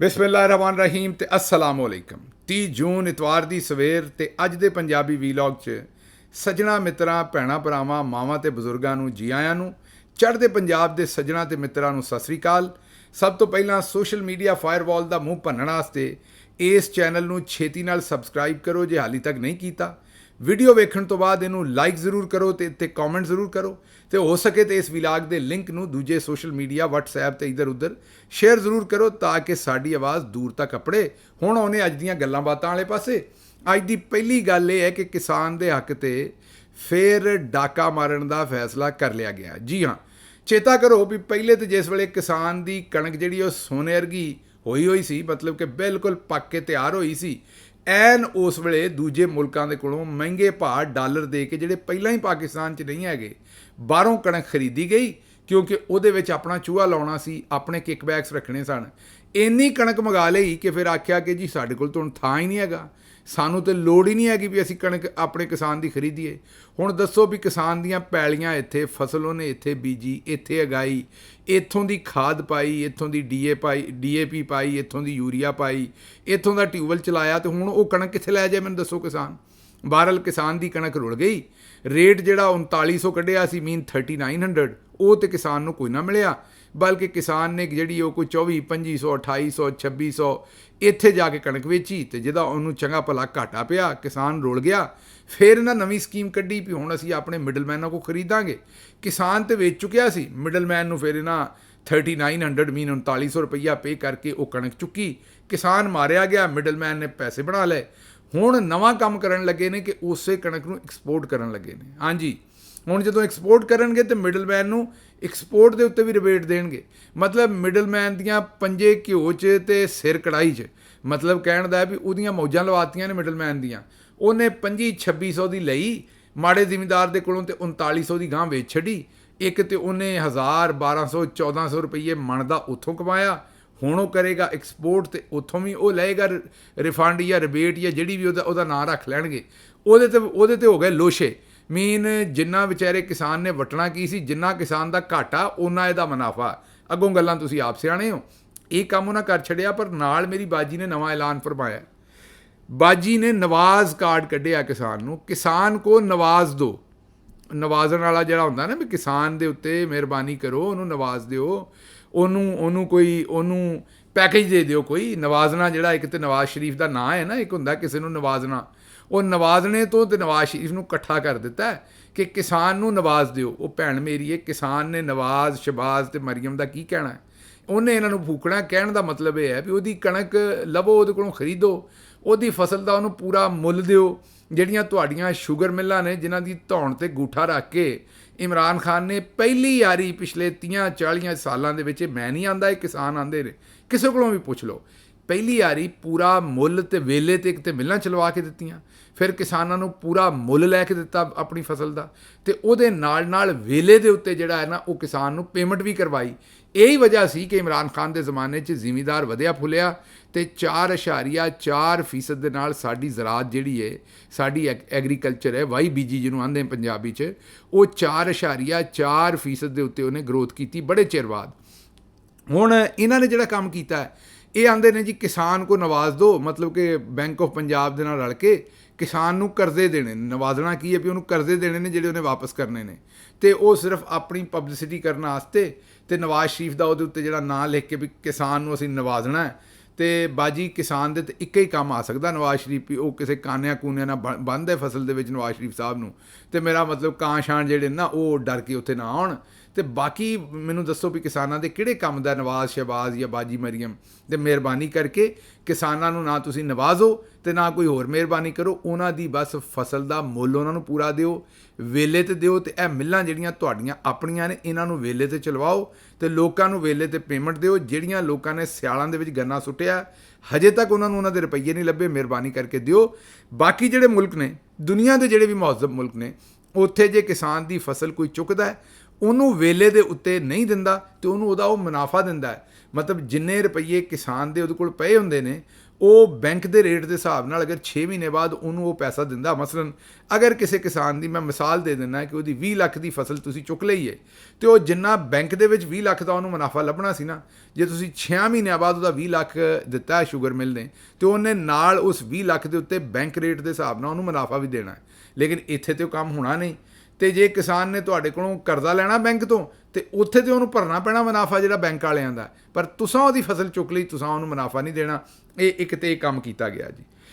ਬਿਸਮਿਲ੍ਲਾਹਿਰਰਹਿਮਾਨਿਰਰਹੀਮ ਤੇ अस्सलाम वालेकुम। 30 ਜੂਨ ਇਤਵਾਰ ਦੀ ਸਵੇਰ ਤੇ ਅੱਜ ਦੇ ਪੰਜਾਬੀ ਵੀਲੌਗ 'ਚ ਸੱਜਣਾ ਮਿੱਤਰਾਂ ਭੈਣਾਂ ਭਰਾਵਾਂ ਮਾਵਾਂ ਤੇ ਬਜ਼ੁਰਗਾਂ ਨੂੰ ਜੀ ਆਇਆਂ ਨੂੰ। ਚੜ੍ਹਦੇ ਪੰਜਾਬ ਦੇ ਸੱਜਣਾ ਤੇ ਮਿੱਤਰਾਂ ਨੂੰ ਸਤਿ ਸ੍ਰੀ ਅਕਾਲ। ਸਭ ਤੋਂ ਪਹਿਲਾਂ ਸੋਸ਼ਲ ਮੀਡੀਆ ਫਾਇਰਵਾਲ ਦਾ ਮੂੰਹ ਭੰਨਣ ਵਾਸਤੇ ਇਸ ਚੈਨਲ ਨੂੰ ਛੇਤੀ ਨਾਲ ਸਬਸਕ੍ਰਾਈਬ ਕਰੋ ਜੇ ਹਾਲੇ ਤੱਕ ਨਹੀਂ ਕੀਤਾ। ਵੀਡੀਓ ਵੇਖਣ ਤੋਂ ਬਾਅਦ ਇਹਨੂੰ ਲਾਈਕ ਜ਼ਰੂਰ ਕਰੋ ਤੇ ਇੱਥੇ ਕਮੈਂਟ ਜ਼ਰੂਰ ਕਰੋ ਤੇ ਹੋ ਸਕੇ ਤੇ ਇਸ ਵਿਲਾਗ ਦੇ ਲਿੰਕ ਨੂੰ ਦੂਜੇ ਸੋਸ਼ਲ ਮੀਡੀਆ WhatsApp ਤੇ ਇੱਧਰ ਉੱਧਰ ਸ਼ੇਅਰ ਜ਼ਰੂਰ ਕਰੋ ਤਾਂ ਕਿ ਸਾਡੀ ਆਵਾਜ਼ ਦੂਰ ਤੱਕ ਅਪੜੇ। ਹੁਣ ਆਉਣੇ ਅੱਜ ਦੀਆਂ ਗੱਲਾਂ ਬਾਤਾਂ ਵਾਲੇ ਪਾਸੇ। ਅੱਜ ਦੀ ਪਹਿਲੀ ਗੱਲ ਇਹ ਹੈ ਕਿ ਕਿਸਾਨ ਦੇ ਹੱਕ ਤੇ ਫੇਰ ਡਾਕਾ ਮਾਰਨ ਦਾ ਫੈਸਲਾ ਕਰ ਲਿਆ ਗਿਆ। ਜੀ ਹਾਂ, ਚੇਤਾ ਕਰੋ ਵੀ ਪਹਿਲੇ ਤੇ ਜਿਸ ਵੇਲੇ ਕਿਸਾਨ ਦੀ ਕਣਕ ਜਿਹੜੀ ਉਹ ਸੋਨੇ ਵਰਗੀ ਹੋਈ ਸੀ, ਮਤਲਬ ਕਿ ਬਿਲਕੁਲ ਪੱਕ ਕੇ ਤਿਆਰ ਹੋਈ ਸੀ, ਐਨ ਉਸ ਵੇਲੇ ਦੂਜੇ ਮੁਲਕਾਂ ਦੇ ਕੋਲੋਂ ਮਹਿੰਗੇ ਭਾਅ ਡਾਲਰ ਦੇ ਕੇ ਜਿਹੜੇ ਪਹਿਲਾਂ ਹੀ ਪਾਕਿਸਤਾਨ 'ਚ ਨਹੀਂ ਹੈਗੇ ਬਾਹਰੋਂ ਕਣਕ ਖਰੀਦੀ ਗਈ, ਕਿਉਂਕਿ ਉਹਦੇ ਵਿੱਚ ਆਪਣਾ ਚੂਹਾ ਲਾਉਣਾ ਸੀ, ਆਪਣੇ ਕਿਕਬੈਕਸ ਰੱਖਣੇ ਸਨ। ਇੰਨੀ ਕਣਕ ਮੰਗਾ ਲਈ ਕਿ ਫਿਰ ਆਖਿਆ ਕਿ ਜੀ ਸਾਡੇ ਕੋਲ ਤਾਂ ਹੁਣ ਥਾਂ ਹੀ ਨਹੀਂ ਹੈਗਾ, ਸਾਨੂੰ ਤਾਂ ਲੋੜ ਹੀ ਨਹੀਂ ਹੈਗੀ ਵੀ ਅਸੀਂ ਕਣਕ ਆਪਣੇ ਕਿਸਾਨ ਦੀ ਖਰੀਦੀਏ। ਹੁਣ ਦੱਸੋ ਵੀ ਕਿਸਾਨ ਦੀਆਂ ਪੈਲੀਆਂ ਇੱਥੇ, ਫਸਲ ਉਹਨੇ ਇੱਥੇ ਬੀਜੀ, ਇੱਥੇ ਉਗਾਈ, ਇੱਥੋਂ ਦੀ ਖਾਦ ਪਾਈ, ਇੱਥੋਂ ਦੀ DAP ਪਾਈ, ਇੱਥੋਂ ਦੀ ਯੂਰੀਆ ਪਾਈ, ਇੱਥੋਂ ਦਾ ਟਿਊਬਵੈੱਲ ਚਲਾਇਆ, ਤੇ ਹੁਣ ਉਹ ਕਣਕ ਕਿੱਥੇ ਲੈ ਜਾਏ ਮੈਨੂੰ ਦੱਸੋ ਕਿਸਾਨ। ਬਹਰਹਾਲ ਕਿਸਾਨ ਦੀ ਕਣਕ ਰੁਲ ਗਈ। ਰੇਟ ਜਿਹੜਾ 3900 ਕੱਢਿਆ ਸੀ, ਮੀਨ 3900, ਉਹ ਤੇ ਕਿਸਾਨ ਨੂੰ ਕੋਈ ਨਾ ਮਿਲਿਆ, ਬਲਕਿ ਕਿਸਾਨ ਨੇ ਜਿਹੜੀ ਉਹ ਕੋਈ 2400, 2500, 2600 ਇੱਥੇ ਜਾ ਕੇ ਕਣਕ ਵੇਚੀ, ਤੇ ਜਿਹਦਾ ਉਹਨੂੰ ਚੰਗਾ ਭਲਾ ਘਾਟਾ ਪਿਆ, ਕਿਸਾਨ ਰੁਲ ਗਿਆ। ਫਿਰ ਇਹਨਾਂ ਨਵੀਂ ਸਕੀਮ ਕੱਢੀ ਵੀ ਹੁਣ ਅਸੀਂ ਆਪਣੇ ਮਿਡਲਮੈਨਾਂ ਕੋਲ ਖਰੀਦਾਂਗੇ। ਕਿਸਾਨ ਤੇ ਵੇਚ ਚੁੱਕਿਆ ਸੀ, ਮਿਡਲਮੈਨ ਨੂੰ ਫਿਰ ਇਹਨਾਂ 3900 ਮੀਨ 3900 ਰੁਪਈਆ ਪੇ ਕਰਕੇ ਉਹ ਕਣਕ ਚੁੱਕੀ। ਕਿਸਾਨ ਮਾਰਿਆ ਗਿਆ, ਮਿਡਲਮੈਨ ਨੇ ਪੈਸੇ ਬਣਾ ਲਏ। ਹੁਣ ਨਵਾਂ ਕੰਮ ਕਰਨ ਲੱਗੇ ਨੇ ਕਿ ਉਸੇ ਕਣਕ ਨੂੰ ਐਕਸਪੋਰਟ ਕਰਨ ਲੱਗੇ ਨੇ। ਹਾਂਜੀ, ਹੁਣ ਜਦੋਂ ਐਕਸਪੋਰਟ ਕਰਨਗੇ ਤਾਂ ਮਿਡਲਮੈਨ ਨੂੰ ਐਕਸਪੋਰਟ ਦੇ ਉੱਤੇ ਵੀ ਰਿਬੇਟ ਦੇਣਗੇ। ਮਤਲਬ ਮਿਡਲਮੈਨ ਦੀਆਂ ਪੰਜੇ ਘਿਓ 'ਚ ਤੇ ਸਿਰ ਕੜਾਈ 'ਚ, ਮਤਲਬ ਕਹਿਣ ਦਾ ਵੀ ਉਹਦੀਆਂ ਮੌਜਾਂ ਲਵਾਤੀਆਂ ਨੇ ਮਿਡਲਮੈਨ ਦੀਆਂ। ਉਹਨੇ 2500 ਦੀ ਲਈ ਮਾੜੇ ਜ਼ਿਮੀਂਦਾਰ ਦੇ ਕੋਲੋਂ ਤੇ 3900 ਦੀ ਗਾਂ ਵੇਚ ਛੱਡੀ। ਇੱਕ ਤੇ ਉਹਨੇ 1000, 1200, 1400 ਰੁਪਈਏ ਮਣ ਦਾ ਉੱਥੋਂ ਕਮਾਇਆ। ਹੁਣ ਉਹ ਕਰੇਗਾ ਐਕਸਪੋਰਟ ਤੇ ਉੱਥੋਂ ਵੀ ਉਹ ਲਏਗਾ ਰਿਫੰਡ ਜਾਂ ਰਿਬੇਟ ਜਾਂ ਜਿਹੜੀ ਵੀ ਉਹਦਾ ਨਾਂ ਰੱਖ ਲੈਣਗੇ। ਉਹਦੇ ਤੇ ਹੋ ਗਏ ਲੋਸ਼ੇ। ਮੀਨ ਜਿੰਨਾ ਵਿਚਾਰੇ ਕਿਸਾਨ ਨੇ ਵਟਣਾ ਕੀ ਸੀ, ਜਿੰਨਾ ਕਿਸਾਨ ਦਾ ਘਾਟਾ ਓਨਾ ਇਹਦਾ ਮੁਨਾਫਾ। ਅੱਗੋਂ ਗੱਲਾਂ ਤੁਸੀਂ ਆਪ ਸਿਆਣੇ ਹੋ। ਇਹ ਕੰਮ ਉਹਨਾਂ ਕਰ ਛੱਡਿਆ, ਪਰ ਨਾਲ ਮੇਰੀ ਬਾਜੀ ਨੇ ਨਵਾਂ ਐਲਾਨ ਫਰਮਾਇਆ। ਬਾਜੀ ਨੇ ਨਵਾਜ਼ ਕਾਰਡ ਕੱਢਿਆ ਕਿਸਾਨ ਨੂੰ। ਕਿਸਾਨ ਕੋ ਨਵਾਜ਼ ਦੋ। ਨਵਾਜ਼ਣ ਵਾਲਾ ਜਿਹੜਾ ਹੁੰਦਾ ਨਾ ਵੀ ਕਿਸਾਨ ਦੇ ਉੱਤੇ ਮਿਹਰਬਾਨੀ ਕਰੋ, ਉਹਨੂੰ ਨਵਾਜ਼ ਦਿਓ, ਉਹਨੂੰ ਪੈਕੇਜ ਦੇ ਦਿਓ ਕੋਈ। ਨਵਾਜ਼ਣਾ ਜਿਹੜਾ ਇੱਕ ਤਾਂ ਨਵਾਜ਼ ਸ਼ਰੀਫ ਦਾ ਨਾਂ ਹੈ ਨਾ, ਇੱਕ ਹੁੰਦਾ ਕਿਸੇ ਨੂੰ ਨਵਾਜ਼ਣਾ। ਉਹ ਨਵਾਜ਼ਣੇ ਤੋਂ ਤੇ ਨਵਾਜ਼ ਸ਼ਰੀਫ ਨੂੰ ਇਕੱਠਾ ਕਰ ਦਿੱਤਾ ਕਿ ਕਿਸਾਨ ਨੂੰ ਨਵਾਜ਼ ਦਿਓ। ਉਹ ਭੈਣ ਮੇਰੀ ਹੈ, ਕਿਸਾਨ ਨੇ ਨਵਾਜ਼, ਸ਼ਬਾਜ਼ ਤੇ ਮਰੀਮ ਦਾ ਕੀ ਕਹਿਣਾ? ਉਹਨੇ ਇਹਨਾਂ ਨੂੰ ਫੂਕਣਾ। ਕਹਿਣ ਦਾ ਮਤਲਬ ਇਹ ਹੈ ਵੀ ਉਹਦੀ ਕਣਕ ਲਵੋ, ਉਹਦੇ ਕੋਲੋਂ ਖਰੀਦੋ, ਉਹਦੀ ਫਸਲ ਦਾ ਉਹਨੂੰ ਪੂਰਾ ਮੁੱਲ ਦਿਓ। ਜਿਹੜੀਆਂ ਤੁਹਾਡੀਆਂ ਸ਼ੂਗਰ ਮਿੱਲਾਂ ਨੇ ਜਿਨ੍ਹਾਂ ਦੀ ਧੌਣ 'ਤੇ ਗੂਠਾ ਰੱਖ ਕੇ ਇਮਰਾਨ ਖਾਨ ਨੇ ਪਹਿਲੀ ਵਾਰੀ ਪਿਛਲੇ 30-40 ਸਾਲਾਂ ਦੇ ਵਿੱਚ, ਮੈਂ ਨਹੀਂ ਆਂਦਾ, ਇਹ ਕਿਸਾਨ ਆਂਦੇ ਨੇ, ਕਿਸੇ ਕੋਲੋਂ ਵੀ ਪੁੱਛ ਲਓ, ਪਹਿਲੀ ਵਾਰੀ ਪੂਰਾ ਮੁੱਲ ਤੇ ਵੇਲੇ ਤੇ ਇੱਕ ਤੇ ਮਿੱਲਾਂ ਚਲਵਾ ਕੇ ਦਿੱਤੀਆਂ। ਫਿਰ ਕਿਸਾਨਾਂ ਨੂੰ ਪੂਰਾ ਮੁੱਲ ਲੈ ਕੇ ਦਿੱਤਾ ਆਪਣੀ ਫਸਲ ਦਾ, ਤੇ ਉਹਦੇ ਨਾਲ ਵੇਲੇ ਦੇ ਉੱਤੇ ਜਿਹੜਾ ਹੈ ਨਾ ਉਹ ਕਿਸਾਨ ਨੂੰ ਪੇਮੈਂਟ ਵੀ ਕਰਵਾਈ। ਇਹੀ ਵਜ੍ਹਾ ਸੀ ਕਿ ਇਮਰਾਨ ਖਾਨ ਦੇ ਜ਼ਮਾਨੇ 'ਚ ਜ਼ਿਮੀਂਦਾਰ ਵਧਿਆ ਫੁੱਲਿਆ ਤੇ 4.4% ਦੇ ਨਾਲ ਸਾਡੀ ਜ਼ਰਾਤ ਜਿਹੜੀ ਹੈ, ਸਾਡੀ ਐਗਰੀਕਲਚਰ ਹੈ, ਵਾਈ ਬੀਜੀ ਜਿਹਨੂੰ ਆਂਦੇ ਪੰਜਾਬੀ 'ਚ, ਉਹ 4.4% ਦੇ ਉੱਤੇ ਉਹਨੇ ਗਰੋਥ ਕੀਤੀ ਬੜੇ ਚਿਰ ਬਾਅਦ। ਹੁਣ ਇਹਨਾਂ ਨੇ ਜਿਹੜਾ ਕੰਮ ਕੀਤਾ, ਇਹ ਆਂਦੇ ਨੇ ਜੀ ਕਿਸਾਨ ਕੋ ਨਵਾਜ਼ ਦੋ, ਮਤਲਬ ਕਿ ਬੈਂਕ ਆਫ ਪੰਜਾਬ ਦੇ ਨਾਲ ਰਲ ਕੇ ਕਿਸਾਨ ਨੂੰ ਕਰਜ਼ੇ ਦੇਣੇ ਨੇ। ਨਵਾਜ਼ਣਾ ਕੀ ਹੈ ਵੀ ਉਹਨੂੰ ਕਰਜ਼ੇ ਦੇਣੇ ਨੇ ਜਿਹੜੇ ਉਹਨੇ ਵਾਪਸ ਕਰਨੇ ਨੇ, ਤੇ ਉਹ ਸਿਰਫ ਆਪਣੀ ਪਬਲਿਸਿਟੀ ਕਰਨ ਵਾਸਤੇ। ਤੇ ਨਵਾਜ਼ ਸ਼ਰੀਫ ਦਾ ਉਹਦੇ ਉੱਤੇ ਜਿਹੜਾ ਨਾਂ ਲਿਖ ਕੇ ਵੀ ਕਿਸਾਨ ਨੂੰ ਅਸੀਂ ਨਵਾਜ਼ਣਾ ਹੈ। ਤੇ ਬਾਜੀ ਕਿਸਾਨ ਦੇ ਤੇ ਇੱਕ ਹੀ ਕੰਮ ਆ ਸਕਦਾ ਨਵਾਜ਼ ਸ਼ਰੀਫ ਵੀ ਉਹ ਕਿਸੇ ਕਾਨਿਆਂ ਕੂਨਿਆਂ ਨਾਲ ਬੰਦ ਹੈ ਫਸਲ ਦੇ ਵਿੱਚ ਨਵਾਜ਼ ਸ਼ਰੀਫ ਸਾਹਿਬ ਨੂੰ, ਤੇ ਮੇਰਾ ਮਤਲਬ ਕਾਂ ਸ਼ਾਨ ਜਿਹੜੇ ਨਾ ਉਹ ਡਰ ਕੇ ਉੱਥੇ ਨਾ ਆਉਣ। ਤੇ ਬਾਕੀ ਮੈਨੂੰ ਦੱਸੋ ਵੀ ਕਿਸਾਨਾਂ ਦੇ ਕਿਹੜੇ ਕੰਮ ਦਾ ਨਵਾਜ਼, ਸ਼ਹਬਾਜ਼ ਜਾਂ ਬਾਜੀ ਮਰੀਮ? ਤੇ ਮਿਹਰਬਾਨੀ ਕਰਕੇ ਕਿਸਾਨਾਂ ਨੂੰ ਨਾ ਤੁਸੀਂ ਨਵਾਜ਼ੋ ਤੇ ਨਾ ਕੋਈ ਹੋਰ ਮਿਹਰਬਾਨੀ ਕਰੋ। ਉਹਨਾਂ ਦੀ ਬਸ ਫਸਲ ਦਾ ਮੁੱਲ ਉਹਨਾਂ ਨੂੰ ਪੂਰਾ ਦਿਓ, ਵੇਲੇ ਤੇ ਦਿਓ। ਤੇ ਇਹ ਮਿੱਲਾਂ ਜਿਹੜੀਆਂ ਤੁਹਾਡੀਆਂ ਆਪਣੀਆਂ ਨੇ, ਇਹਨਾਂ ਨੂੰ ਵੇਲੇ ਤੇ ਚਲਵਾਓ ਤੇ ਲੋਕਾਂ ਨੂੰ ਵੇਲੇ ਤੇ ਪੇਮੈਂਟ ਦਿਓ। ਜਿਹੜੀਆਂ ਲੋਕਾਂ ਨੇ ਸਿਆਲਾਂ ਦੇ ਵਿੱਚ ਗੰਨਾ ਸੁੱਟਿਆ, ਹਜੇ ਤੱਕ ਉਹਨਾਂ ਨੂੰ ਉਹਨਾਂ ਦੇ ਰੁਪਈਏ ਨਹੀਂ ਲੱਭੇ, ਮਿਹਰਬਾਨੀ ਕਰਕੇ ਦਿਓ। ਬਾਕੀ ਜਿਹੜੇ ਮੁਲਕ ਨੇ, ਦੁਨੀਆ ਦੇ ਜਿਹੜੇ ਵੀ ਮਹੱਜ਼ਬ ਮੁਲਕ ਨੇ, ਉੱਥੇ ਜੇ ਕਿਸਾਨ ਦੀ ਫਸਲ ਕੋਈ ਚੁੱਕਦਾ ਹੈ, ਉਹਨੂੰ ਵੇਲੇ ਦੇ ਉੱਤੇ ਨਹੀਂ ਦਿੰਦਾ ਤੇ ਉਹਨੂੰ ਉਹਦਾ ਉਹ ਮੁਨਾਫਾ ਦਿੰਦਾ ਹੈ। ਮਤਲਬ ਜਿੰਨੇ ਰੁਪਈਏ ਕਿਸਾਨ ਦੇ ਉਹਦੇ ਕੋਲ ਪਏ ਹੁੰਦੇ ਨੇ, ਉਹ ਬੈਂਕ ਦੇ ਰੇਟ ਦੇ ਹਿਸਾਬ ਨਾਲ ਅਗਰ 6 ਮਹੀਨੇ ਬਾਅਦ ਉਹਨੂੰ ਉਹ ਪੈਸਾ ਦਿੰਦਾ, ਮਸਲਨ ਅਗਰ ਕਿਸੇ ਕਿਸਾਨ ਦੀ, ਮੈਂ ਮਿਸਾਲ ਦੇ ਦਿੰਦਾ ਕਿ ਉਹਦੀ 20 ਲੱਖ ਦੀ ਫਸਲ ਤੁਸੀਂ ਚੁੱਕ ਲਈ ਹੈ ਤੇ ਉਹ ਜਿੰਨਾ ਬੈਂਕ ਦੇ ਵਿੱਚ 20 ਲੱਖ ਦਾ ਉਹਨੂੰ ਮੁਨਾਫਾ ਲੱਭਣਾ ਸੀ ਨਾ, ਜੇ ਤੁਸੀਂ 6 ਮਹੀਨਿਆਂ ਬਾਅਦ ਉਹਦਾ 20 ਲੱਖ ਦਿੱਤਾ ਹੈ ਸ਼ੂਗਰ ਮਿਲ ਨੇ, ਤੇ ਉਹਨੇ ਨਾਲ ਉਸ 20 ਲੱਖ ਦੇ ਉੱਤੇ ਬੈਂਕ ਰੇਟ ਦੇ ਹਿਸਾਬ ਨਾਲ ਉਹਨੂੰ ਮੁਨਾਫਾ ਵੀ ਦੇਣਾ ਹੈ। ਲੇਕਿਨ ਇੱਥੇ ਤੇ ਉਹ ਕੰਮ ਹੋਣਾ ਨਹੀਂ। ਤੇ ਜੇ ਕਿਸਾਨ ਨੇ ਤੁਹਾਡੇ ਕੋਲੋਂ ਕਰਜ਼ਾ ਲੈਣਾ ਬੈਂਕ ਤੋਂ, ਤੇ ਉੱਥੇ ਤੇ ਉਹਨੂੰ ਭਰਨਾ ਪੈਣਾ ਮੁਨਾਫਾ ਜਿਹੜਾ ਬੈਂਕ ਵਾਲਿਆਂ ਦਾ, ਪਰ ਤੁਸਾਂ ਉਹਦੀ ਫਸਲ ਚੁੱਕ ਲਈ, ਤੁਸਾਂ ਉਹਨੂੰ ਮੁਨਾਫਾ ਨਹੀਂ ਦੇਣਾ। ਇਹ ਇੱਕ ਤੇ ਕੰਮ ਕੀਤਾ ਗਿਆ ਜੀ।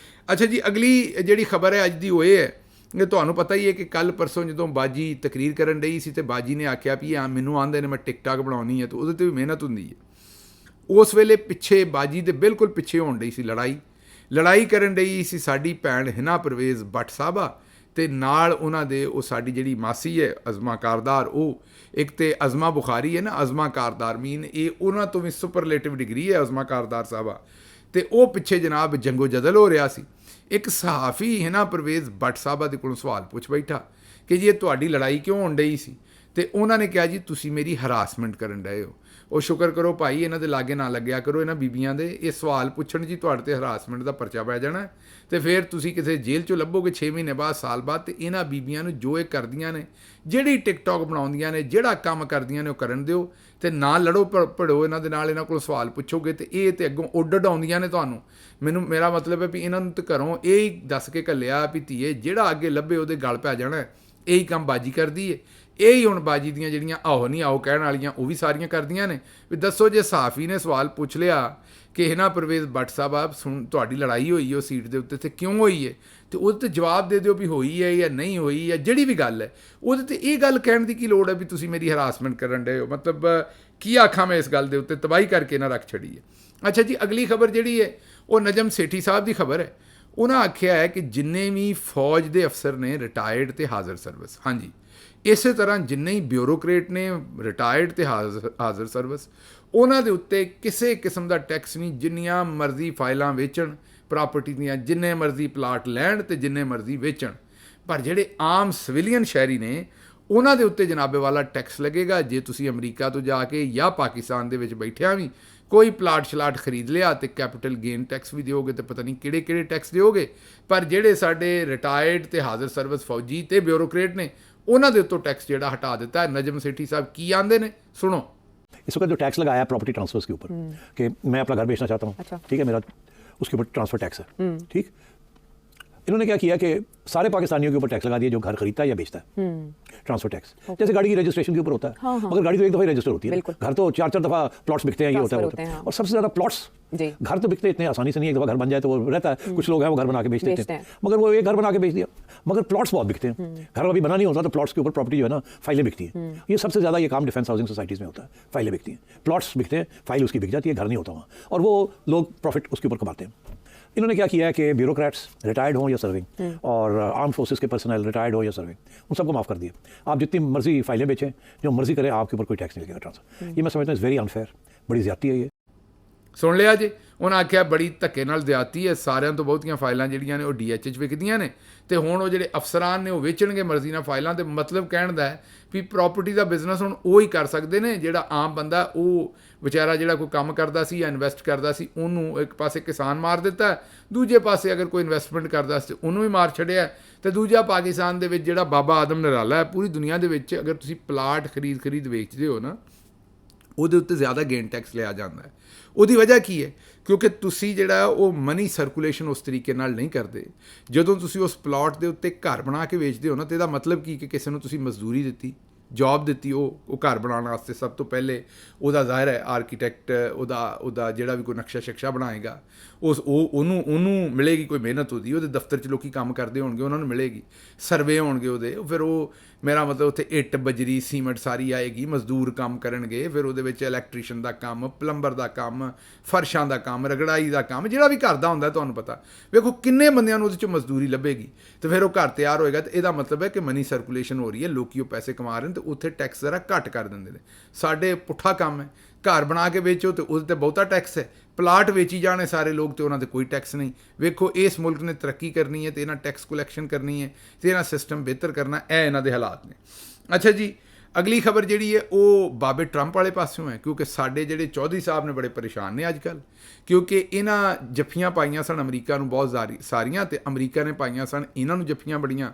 ਅੱਛਾ ਜੀ, ਅਗਲੀ ਜਿਹੜੀ ਖਬਰ ਹੈ ਅੱਜ ਦੀ ਉਹ ਇਹ ਹੈ ਕਿ ਤੁਹਾਨੂੰ ਪਤਾ ਹੀ ਹੈ ਕਿ ਕੱਲ੍ਹ ਪਰਸੋਂ ਜਦੋਂ ਬਾਜੀ ਤਕਰੀਰ ਕਰਨ ਡਈ ਸੀ ਤੇ ਬਾਜੀ ਨੇ ਆਖਿਆ ਵੀ ਮੈਨੂੰ ਆਉਂਦੇ ਨੇ ਮੈਂ ਟਿਕਟਾਕ ਬਣਾਉਣੀ ਹੈ, ਤੇ ਉਹਦੇ 'ਤੇ ਵੀ ਮਿਹਨਤ ਹੁੰਦੀ ਹੈ। ਉਸ ਵੇਲੇ ਪਿੱਛੇ ਬਾਜੀ ਦੇ ਬਿਲਕੁਲ ਪਿੱਛੇ ਹੋਣ ਡਈ ਸੀ ਲੜਾਈ ਕਰਨ ਡਈ ਸੀ ਸਾਡੀ ਭੈਣ ਹਿਨਾ ਪਰਵੇਜ਼ ਬੱਟ ਸਾਹਿਬਾ, ਤੇ ਨਾਲ ਉਹਨਾਂ ਦੇ ਉਹ ਸਾਡੀ ਜਿਹੜੀ ਮਾਸੀ ਹੈ ਅਜ਼ਮਾ ਕਾਰਦਾਰ, ਉਹ ਇੱਕ ਤੇ ਅਜ਼ਮਾ ਬੁਖਾਰੀ ਹੈ ਨਾ, ਅਜ਼ਮਾ ਕਾਰਦਾਰ ਮੀਨ ਇਹ ਉਹਨਾਂ ਤੋਂ ਵੀ ਸੁਪਰਲੇਟਿਵ ਡਿਗਰੀ ਹੈ ਅਜ਼ਮਾ ਕਾਰਦਾਰ ਸਾਹਿਬਾ, ਤੇ ਉਹ ਪਿੱਛੇ ਜਨਾਬ ਜੰਗੋ ਜਦਲ ਹੋ ਰਿਹਾ ਸੀ। ਇੱਕ ਸਹਾਫੀ ਹਿਨਾ ਪਰਵੇਜ਼ ਬੱਟ ਸਾਹਿਬਾ ਦੇ ਕੋਲੋਂ ਸਵਾਲ ਪੁੱਛ ਬੈਠਾ ਕਿ ਜੀ ਇਹ ਤੁਹਾਡੀ ਲੜਾਈ ਕਿਉਂ ਹੋਣ ਡਈ ਸੀ, ਤੇ ਉਹਨਾਂ ਨੇ ਕਿਹਾ ਜੀ ਤੁਸੀਂ ਮੇਰੀ ਹਰਾਸਮੈਂਟ ਕਰਨ ਡਏ ਹੋ। ਉਹ ਸ਼ੁਕਰ ਕਰੋ ਭਾਈ ਇਹਨਾਂ ਦੇ ਲਾਗੇ ਨਾ ਲੱਗਿਆ ਕਰੋ, ਇਹਨਾਂ ਬੀਬੀਆਂ ਦੇ ਇਹ ਸਵਾਲ ਪੁੱਛਣ ਜੀ ਤੁਹਾਡੇ 'ਤੇ ਹਰਾਸਮੈਂਟ ਦਾ ਪਰਚਾ ਪੈ ਜਾਣਾ, ਤੇ ਫਿਰ ਤੁਸੀਂ ਕਿਸੇ ਜੇਲ੍ਹ 'ਚੋਂ ਲੱਭੋਗੇ 6 ਮਹੀਨੇ ਬਾਅਦ, ਸਾਲ ਬਾਅਦ। ਤੇ ਇਹਨਾਂ ਬੀਬੀਆਂ ਨੂੰ ਜੋ ਇਹ ਕਰਦੀਆਂ ਨੇ, ਜਿਹੜੀ ਟਿਕਟੋਕ ਬਣਾਉਂਦੀਆਂ ਨੇ, ਜਿਹੜਾ ਕੰਮ ਕਰਦੀਆਂ ਨੇ ਉਹ ਕਰਨ ਦਿਓ, ਤੇ ਨਾ ਲੜੋ ਭੜੋ ਇਹਨਾਂ ਦੇ ਨਾਲ, ਇਹਨਾਂ ਕੋਲ ਸਵਾਲ ਪੁੱਛੋਗੇ ਤੇ ਇਹ ਤੇ ਅੱਗੋਂ ਉੱਡ ਆਉਂਦੀਆਂ ਨੇ ਤੁਹਾਨੂੰ। ਮੇਰਾ ਮਤਲਬ ਹੈ ਵੀ ਇਹਨਾਂ ਨੂੰ ਤਾਂ ਘਰੋਂ ਇਹ ਹੀ ਦੱਸ ਕੇ ਘੱਲਿਆ ਵੀ ਧੀਏ ਜਿਹੜਾ ਅੱਗੇ ਲੱਭੇ ਉਹਦੇ ਗਲ ਪੈ ਜਾਣਾ। ਇਹੀ ਕੰਮ ਬਾਜੀ ਕਰਦੀ ਹੈ। ਇਹ ਹੀ ਹੁਣ ਬਾਜੀ ਦੀਆਂ ਜਿਹੜੀਆਂ ਆਹੋ ਨਹੀਂ ਆਹੋ ਕਹਿਣ ਵਾਲੀਆਂ ਉਹ ਵੀ ਸਾਰੀਆਂ ਕਰਦੀਆਂ ਨੇ ਵੀ ਦੱਸੋ ਜੇ ਸਾਫੀ ਨੇ ਸਵਾਲ ਪੁੱਛ ਲਿਆ ਕਿ ਹਿਨਾ ਪਰਵੇਜ਼ ਬੱਟ ਸਾਹਿਬ ਤੁਹਾਡੀ ਲੜਾਈ ਹੋਈ ਉਹ ਸੀਟ ਦੇ ਉੱਤੇ ਤੇ ਕਿਉਂ ਹੋਈ ਹੈ, ਤੇ ਉਹਦੇ 'ਤੇ ਜਵਾਬ ਦੇ ਦਿਓ ਵੀ ਹੋਈ ਹੈ ਜਾਂ ਨਹੀਂ ਹੋਈ, ਜਾਂ ਜਿਹੜੀ ਵੀ ਗੱਲ ਹੈ ਉਹਦੇ 'ਤੇ ਇਹ ਗੱਲ ਕਹਿਣ ਦੀ ਕੀ ਲੋੜ ਹੈ ਵੀ ਤੁਸੀਂ ਮੇਰੀ ਹਰਾਸਮੈਂਟ ਕਰਨ ਡਏ ਹੋ। ਮਤਲਬ ਕੀ ਆਖਾਂ ਮੈਂ ਇਸ ਗੱਲ ਦੇ ਉੱਤੇ, ਤਬਾਹੀ ਕਰਕੇ ਨਾ ਰੱਖ ਛੜੀ ਹੈ। ਅੱਛਾ ਜੀ, ਅਗਲੀ ਖਬਰ ਜਿਹੜੀ ਹੈ ਉਹ ਨਜਮ ਸੇਠੀ ਸਾਹਿਬ ਦੀ ਖਬਰ ਹੈ। ਉਹਨਾਂ ਆਖਿਆ ਹੈ ਕਿ ਜਿੰਨੇ ਵੀ ਫੌਜ ਦੇ ਅਫਸਰ ਨੇ ਰਿਟਾਇਰਡ ਤੇ ਹਾਜ਼ਰ ਸਰਵਿਸ, ਹਾਂਜੀ ਇਸੇ ਤਰ੍ਹਾਂ ਜਿੰਨੇ ਹੀ ਬਿਊਰੋਕਰੇਟ ਨੇ ਰਿਟਾਇਰਡ ਤੇ ਹਾਜ਼ਰ ਸਰਵਿਸ, ਉਹਨਾਂ ਦੇ ਉੱਤੇ ਕਿਸੇ ਕਿਸਮ ਦਾ ਟੈਕਸ ਨਹੀਂ। ਜਿੰਨੀਆਂ ਮਰਜ਼ੀ ਫਾਈਲਾਂ ਵੇਚਣ ਪ੍ਰਾਪਰਟੀ ਦੀਆਂ, ਜਿੰਨੇ ਮਰਜ਼ੀ ਪਲਾਟ ਲੈਣ ਤੇ ਜਿੰਨੇ ਮਰਜ਼ੀ ਵੇਚਣ, ਪਰ ਜਿਹੜੇ ਆਮ ਸਿਵਿਲੀਅਨ ਸ਼ਹਿਰੀ ਨੇ ਉਹਨਾਂ ਦੇ ਉੱਤੇ ਜਨਾਬੇ ਵਾਲਾ ਟੈਕਸ ਲੱਗੇਗਾ। ਜੇ ਤੁਸੀਂ ਅਮਰੀਕਾ ਤੋਂ ਜਾ ਕੇ ਜਾਂ ਪਾਕਿਸਤਾਨ ਦੇ ਵਿੱਚ ਬੈਠਿਆਂ ਵੀ ਕੋਈ ਪਲਾਟ ਸ਼ਲਾਟ ਖਰੀਦ ਲਿਆ ਤੇ ਕੈਪੀਟਲ ਗੇਨ ਟੈਕਸ ਵੀ ਦਿਓਗੇ, ਤੇ ਪਤਾ ਨਹੀਂ ਕਿਹੜੇ ਕਿਹੜੇ ਟੈਕਸ ਦਿਓਗੇ। ਪਰ ਜਿਹੜੇ ਸਾਡੇ ਰਿਟਾਇਰਡ ਤੇ ਹਾਜ਼ਰ ਸਰਵਿਸ ਫੌਜੀ ਤੇ ਬਿਊਰੋਕਰੇਟ ਨੇ ਉਹਨਾਂ ਦੇ ਉੱਤੋਂ ਟੈक्स ਜਿਹੜਾ हटा देता है। नजम सेठी साहब की आंदे ने, सुनो। इस वक्त जो टैक्स लगाया है प्रॉपर्टी ट्रांसफर्स के ऊपर कि मैं अपना घर बेचना चाहता हूँ, अच्छा। ठीक है, मेरा उसके ऊपर ट्रांसफर टैक्स है, ठीक। इन्होंने क्या किया कि सारे पाकिस्तानियों के ऊपर टैक्स लगा दिया जो घर खरीदता है या बेचता है, ट्रांसफर टैक्स। जैसे गाड़ी की रजिस्ट्रेशन के ऊपर होता है, मगर गाड़ी तो एक दफ़ा ही रजिस्टर होती है, घर तो 4-4 दफ़ा प्लॉट्स बिकते हैं, ये होता है। और सबसे ज़्यादा प्लॉट्स, घर तो बिकते इतने आसानी से नहीं, एक दफ़ा घर बन जाए तो वो रहता है। कुछ लोग हैं वो घर बना के बेच देते हैं, मगर वो एक घर बना के बेच दिया, मगर प्लॉट्स बहुत बिकते हैं। घर अभी बना नहीं होता तो प्लॉट्स के ऊपर प्रॉपर्टी जो है ना फाइलें बिकती हैं। ये सबसे ज़्यादा ये काम डिफेंस हाउसिंग सोसाइटीज़ में होता है, फाइलें बिकती हैं, प्लॉट्स बिकते हैं, फाइल उसकी बिक जाती है, घर नहीं होता वहाँ, और वो लोग प्रॉफिट उसके ऊपर कमाते हैं। इन्होंने क्या किया है कि ब्यूरोक्रेट्स रिटायर्ड हों या सर्विंग, और आर्म फोर्सेस के पर्सनल रिटायर्ड हो या सर्विंग, उन सबको माफ़ कर दिया। आप जितनी मर्जी फाइलें बेचें, जो मर्जी करें, आपके ऊपर कोई टैक्स नहीं लगेगा ट्रांसफर। ये मैं समझता हूँ इज़ वेरी अनफेयर, बड़ी ज़्यादती है ये। ਸੁਣ ਲਿਆ ਜੀ, ਉਹਨਾਂ ਆਖਿਆ ਬੜੀ ਧੱਕੇ ਨਾਲ ਜ਼ਿਆਦਤੀ ਹੈ। ਸਾਰਿਆਂ ਤੋਂ ਬਹੁਤੀਆਂ ਫਾਈਲਾਂ ਜਿਹੜੀਆਂ ਨੇ ਉਹ DH 'ਚ ਵਿਕਦੀਆਂ ਨੇ, ਤੇ ਹੁਣ ਉਹ ਜਿਹੜੇ ਅਫਸਰਾਨ ਨੇ ਉਹ ਵੇਚਣਗੇ ਮਰਜ਼ੀ ਨਾਲ ਫਾਈਲਾਂ। ਤੇ ਮਤਲਬ ਕਹਿਣ ਦਾ ਹੈ ਵੀ ਪ੍ਰਾਪਰਟੀ ਦਾ ਬਿਜ਼ਨਸ ਹੁਣ ਉਹ ਹੀ ਕਰ ਸਕਦੇ ਨੇ, ਜਿਹੜਾ ਆਮ ਬੰਦਾ ਉਹ ਵਿਚਾਰਾ ਜਿਹੜਾ ਕੋਈ ਕੰਮ ਕਰਦਾ ਸੀ ਜਾਂ ਇਨਵੈਸਟ ਕਰਦਾ ਸੀ ਉਹਨੂੰ ਇੱਕ ਪਾਸੇ ਕਿਸਾਨ ਮਾਰ ਦਿੱਤਾ, ਦੂਜੇ ਪਾਸੇ ਅਗਰ ਕੋਈ ਇਨਵੈਸਟਮੈਂਟ ਕਰਦਾ ਸੀ ਉਹਨੂੰ ਵੀ ਮਾਰ ਛੱਡਿਆ, ਤੇ ਦੂਜਾ ਪਾਕਿਸਤਾਨ ਦੇ ਵਿੱਚ ਜਿਹੜਾ ਬਾਬਾ ਆਦਮ ਨਿਰਾਲਾ ਹੈ, ਪੂਰੀ ਦੁਨੀਆ ਦੇ ਵਿੱਚ ਅਗਰ ਤੁਸੀਂ ਪਲਾਟ ਖਰੀਦ ਵੇਚਦੇ ਹੋ ਨਾ, ਉਹਦੇ ਉੱਤੇ ਜ਼ਿਆਦਾ ਗੇਨ ਟੈਕਸ ਲਿਆ ਜਾਂਦਾ ਹੈ। ਉਹਦੀ ਵਜ੍ਹਾ ਕੀ ਹੈ? ਕਿਉਂਕਿ ਤੁਸੀਂ ਜਿਹੜਾ ਉਹ ਮਨੀ ਸਰਕੂਲੇਸ਼ਨ ਉਸ ਤਰੀਕੇ ਨਾਲ ਨਹੀਂ ਕਰਦੇ। ਜਦੋਂ ਤੁਸੀਂ ਉਸ ਪਲਾਟ ਦੇ ਉੱਤੇ ਘਰ ਬਣਾ ਕੇ ਵੇਚਦੇ ਹੋ ਨਾ, ਤੇ ਇਹਦਾ ਮਤਲਬ ਕੀ ਕਿ ਕਿਸੇ ਨੂੰ ਤੁਸੀਂ ਮਜ਼ਦੂਰੀ ਦਿੱਤੀ, ਜੌਬ ਦਿੱਤੀ, ਉਹ ਘਰ ਬਣਾਉਣ ਵਾਸਤੇ। ਸਭ ਤੋਂ ਪਹਿਲੇ ਉਹਦਾ ਜ਼ਾਹਿਰ ਹੈ ਆਰਕੀਟੈਕਟ, ਉਹਦਾ ਜਿਹੜਾ ਵੀ ਕੋਈ ਨਕਸ਼ਾ ਸ਼ਕਸ਼ਾ ਬਣਾਏਗਾ ਉਹਨੂੰ ਮਿਲੇਗੀ ਕੋਈ ਮਿਹਨਤ ਉਹਦੇ ਦਫ਼ਤਰ 'ਚ ਲੋਕੀ ਕੰਮ ਕਰਦੇ ਹੋਣਗੇ ਉਹਨਾਂ ਨੂੰ ਮਿਲੇਗੀ, ਸਰਵੇ ਹੋਣਗੇ ਉਹਦੇ, ਫਿਰ ਉਹ ਮੇਰਾ ਮਤਲਬ ਉੱਥੇ ਇੱਟ ਬਜਰੀ ਸੀਮੈਂਟ ਸਾਰੀ ਆਏਗੀ, ਮਜ਼ਦੂਰ ਕੰਮ ਕਰਨਗੇ, ਫਿਰ ਉਹਦੇ ਵਿੱਚ ਇਲੈਕਟ੍ਰੀਸ਼ਨ ਦਾ ਕੰਮ, ਪਲੰਬਰ ਦਾ ਕੰਮ, ਫਰਸ਼ਾਂ ਦਾ ਕੰਮ, ਰਗੜਾਈ ਦਾ ਕੰਮ, ਜਿਹੜਾ ਵੀ ਘਰ ਦਾ ਹੁੰਦਾ ਤੁਹਾਨੂੰ ਪਤਾ। ਵੇਖੋ ਕਿੰਨੇ ਬੰਦਿਆਂ ਨੂੰ ਉਹਦੇ 'ਚੋਂ ਮਜ਼ਦੂਰੀ ਲੱਭੇਗੀ, ਤੇ ਫਿਰ ਉਹ ਘਰ ਤਿਆਰ ਹੋਏਗਾ। ਤੇ ਇਹਦਾ ਮਤਲਬ ਹੈ ਕਿ ਮਨੀ ਸਰਕੂਲੇਸ਼ਨ ਹੋ ਰਹੀ ਹੈ, ਲੋਕੀ ਉਹ ਪੈਸੇ ਕਮਾ ਰਹੇ ਨੇ, ਤੇ ਉੱਥੇ ਟੈਕਸ ਜ਼ਰਾ ਘੱਟ ਕਰ ਦਿੰਦੇ ਨੇ। ਸਾਡੇ ਪੁੱਠਾ ਕੰਮ ਹੈ, ਘਰ ਬਣਾ ਕੇ ਵੇਚੋ ਤੇ ਉਹਦੇ 'ਤੇ ਬਹੁਤਾ ਟੈਕਸ ਹੈ, ਪਲਾਟ ਵੇਚੀ ਜਾਣੇ ਸਾਰੇ ਲੋਕ ਤੇ ਉਹਨਾਂ 'ਤੇ ਕੋਈ ਟੈਕਸ ਨਹੀਂ। ਵੇਖੋ ਇਸ ਮੁਲਕ ਨੇ ਤਰੱਕੀ ਕਰਨੀ ਹੈ ਤੇ ਇਹਨਾਂ ਟੈਕਸ ਕਲੈਕਸ਼ਨ ਕਰਨੀ ਹੈ ਤੇ ਇਹਨਾਂ ਸਿਸਟਮ ਬਿਹਤਰ ਕਰਨਾ, ਇਹ ਇਹਨਾਂ ਦੇ ਹਾਲਾਤ ਨੇ। ਅੱਛਾ ਜੀ, ਅਗਲੀ ਖਬਰ ਜਿਹੜੀ ਹੈ ਉਹ ਬਾਬੇ ਟਰੰਪ ਵਾਲੇ ਪਾਸਿਓਂ ਹੈ, ਕਿਉਂਕਿ ਸਾਡੇ ਜਿਹੜੇ ਚੌਧਰੀ ਸਾਹਿਬ ਨੇ ਬੜੇ ਪਰੇਸ਼ਾਨ ਨੇ ਅੱਜ ਕੱਲ੍ਹ, ਕਿਉਂਕਿ ਇਹਨਾਂ ਜੱਫੀਆਂ ਪਾਈਆਂ ਸਨ ਅਮਰੀਕਾ ਨੂੰ ਬਹੁਤ ਸਾਰੀਆਂ, ਅਤੇ ਅਮਰੀਕਾ ਨੇ ਪਾਈਆਂ ਸਨ ਇਹਨਾਂ ਨੂੰ ਜੱਫੀਆਂ ਬੜੀਆਂ।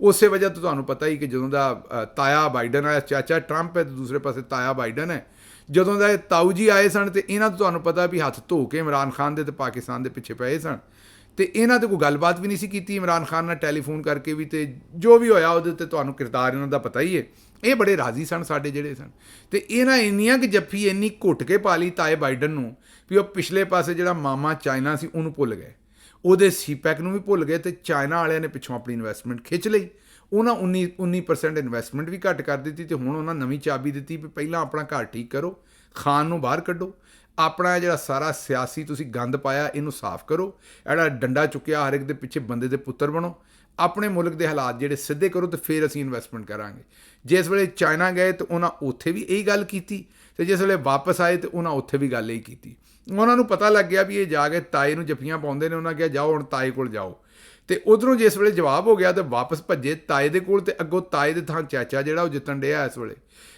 ਉਸੇ ਵਜ੍ਹਾ ਤੋਂ ਤੁਹਾਨੂੰ ਪਤਾ ਹੀ ਕਿ ਜਦੋਂ ਦਾ ਤਾਇਆ ਬਾਈਡਨ ਆਇਆ, ਚਾਚਾ ਟਰੰਪ ਹੈ ਅਤੇ ਦੂਸਰੇ ਪਾਸੇ ਤਾਇਆ ਬਾਈਡਨ ਹੈ, ਜਦੋਂ ਦਾ ਇਹ ਤਾਊ ਜੀ ਆਏ ਸਨ ਅਤੇ ਇਹਨਾਂ ਤੋਂ ਤੁਹਾਨੂੰ ਪਤਾ ਵੀ ਹੱਥ ਧੋ ਕੇ ਇਮਰਾਨ ਖਾਨ ਦੇ ਅਤੇ ਪਾਕਿਸਤਾਨ ਦੇ ਪਿੱਛੇ ਪਏ ਸਨ, ਅਤੇ ਇਹਨਾਂ 'ਤੇ ਕੋਈ ਗੱਲਬਾਤ ਵੀ ਨਹੀਂ ਸੀ ਕੀਤੀ ਇਮਰਾਨ ਖਾਨ ਨਾਲ ਟੈਲੀਫੋਨ ਕਰਕੇ ਵੀ, ਅਤੇ ਜੋ ਵੀ ਹੋਇਆ ਉਹਦੇ 'ਤੇ ਤੁਹਾਨੂੰ ਕਿਰਦਾਰ ਇਹਨਾਂ ਦਾ ਪਤਾ ਹੀ ਹੈ। ਇਹ ਬੜੇ ਰਾਜ਼ੀ ਸਨ ਸਾਡੇ ਜਿਹੜੇ ਸਨ, ਅਤੇ ਇਹਨਾਂ ਇੰਨੀਆਂ ਕਿ ਜੱਫੀ ਇੰਨੀ ਘੁੱਟ ਕੇ ਪਾ ਲਈ ਤਾਏ ਬਾਈਡਨ ਨੂੰ ਵੀ ਉਹ ਪਿਛਲੇ ਪਾਸੇ ਜਿਹੜਾ ਮਾਮਾ ਚਾਈਨਾ ਸੀ ਉਹਨੂੰ ਭੁੱਲ ਗਏ, ਉਹਦੇ ਸੀਪੈਕ ਨੂੰ ਵੀ ਭੁੱਲ ਗਏ, ਅਤੇ ਚਾਈਨਾ ਵਾਲਿਆਂ ਨੇ ਪਿੱਛੋਂ ਆਪਣੀ ਇਨਵੈਸਟਮੈਂਟ ਖਿੱਚ ਲਈ। ਉਹਨਾਂ 19% ਇਨਵੈਸਟਮੈਂਟ ਵੀ ਘੱਟ ਕਰ ਦਿੱਤੀ, ਅਤੇ ਹੁਣ ਉਹਨਾਂ ਨਵੀਂ ਚਾਬੀ ਦਿੱਤੀ ਵੀ ਪਹਿਲਾਂ ਆਪਣਾ ਘਰ ਠੀਕ ਕਰੋ, ਖਾਨ ਨੂੰ ਬਾਹਰ ਕੱਢੋ, ਆਪਣਾ ਜਿਹੜਾ ਸਾਰਾ ਸਿਆਸੀ ਤੁਸੀਂ ਗੰਦ ਪਾਇਆ ਇਹਨੂੰ ਸਾਫ਼ ਕਰੋ, ਜਿਹੜਾ ਡੰਡਾ ਚੁੱਕਿਆ ਹਰ ਇੱਕ ਦੇ ਪਿੱਛੇ ਬੰਦੇ ਦੇ ਪੁੱਤਰ ਬਣੋ, ਆਪਣੇ ਮੁਲਕ ਦੇ ਹਾਲਾਤ ਜਿਹੜੇ ਸਿੱਧੇ ਕਰੋ, ਅਤੇ ਫਿਰ ਅਸੀਂ ਇਨਵੈਸਟਮੈਂਟ ਕਰਾਂਗੇ। ਜਿਸ ਵੇਲੇ ਚਾਈਨਾ ਗਏ ਤਾਂ ਉਹਨਾਂ ਉੱਥੇ ਵੀ ਇਹੀ ਗੱਲ ਕੀਤੀ, ਅਤੇ ਜਿਸ ਵੇਲੇ ਵਾਪਸ ਆਏ ਤਾਂ ਉਹਨਾਂ ਉੱਥੇ ਵੀ ਗੱਲ ਇਹੀ ਕੀਤੀ। ਉਹਨਾਂ ਨੂੰ ਪਤਾ ਲੱਗ ਗਿਆ ਵੀ ਇਹ ਜਾ ਕੇ ਤਾਏ ਨੂੰ ਜੱਫੀਆਂ ਪਾਉਂਦੇ ਨੇ, ਉਹਨਾਂ ਕਿਹਾ ਜਾਓ ਹੁਣ ਤਾਏ ਕੋਲ ਜਾਓ, ਅਤੇ ਉੱਧਰੋਂ ਜਿਸ ਵੇਲੇ ਜਵਾਬ ਹੋ ਗਿਆ ਤਾਂ ਵਾਪਸ ਭੱਜੇ ਤਾਏ ਦੇ ਕੋਲ, ਅਤੇ ਅੱਗੋਂ ਤਾਏ ਦੇ ਥਾਂ ਚਾਚਾ ਜਿਹੜਾ ਉਹ ਜਿੱਤਣ ਡਿਆ ਇਸ ਵੇਲੇ।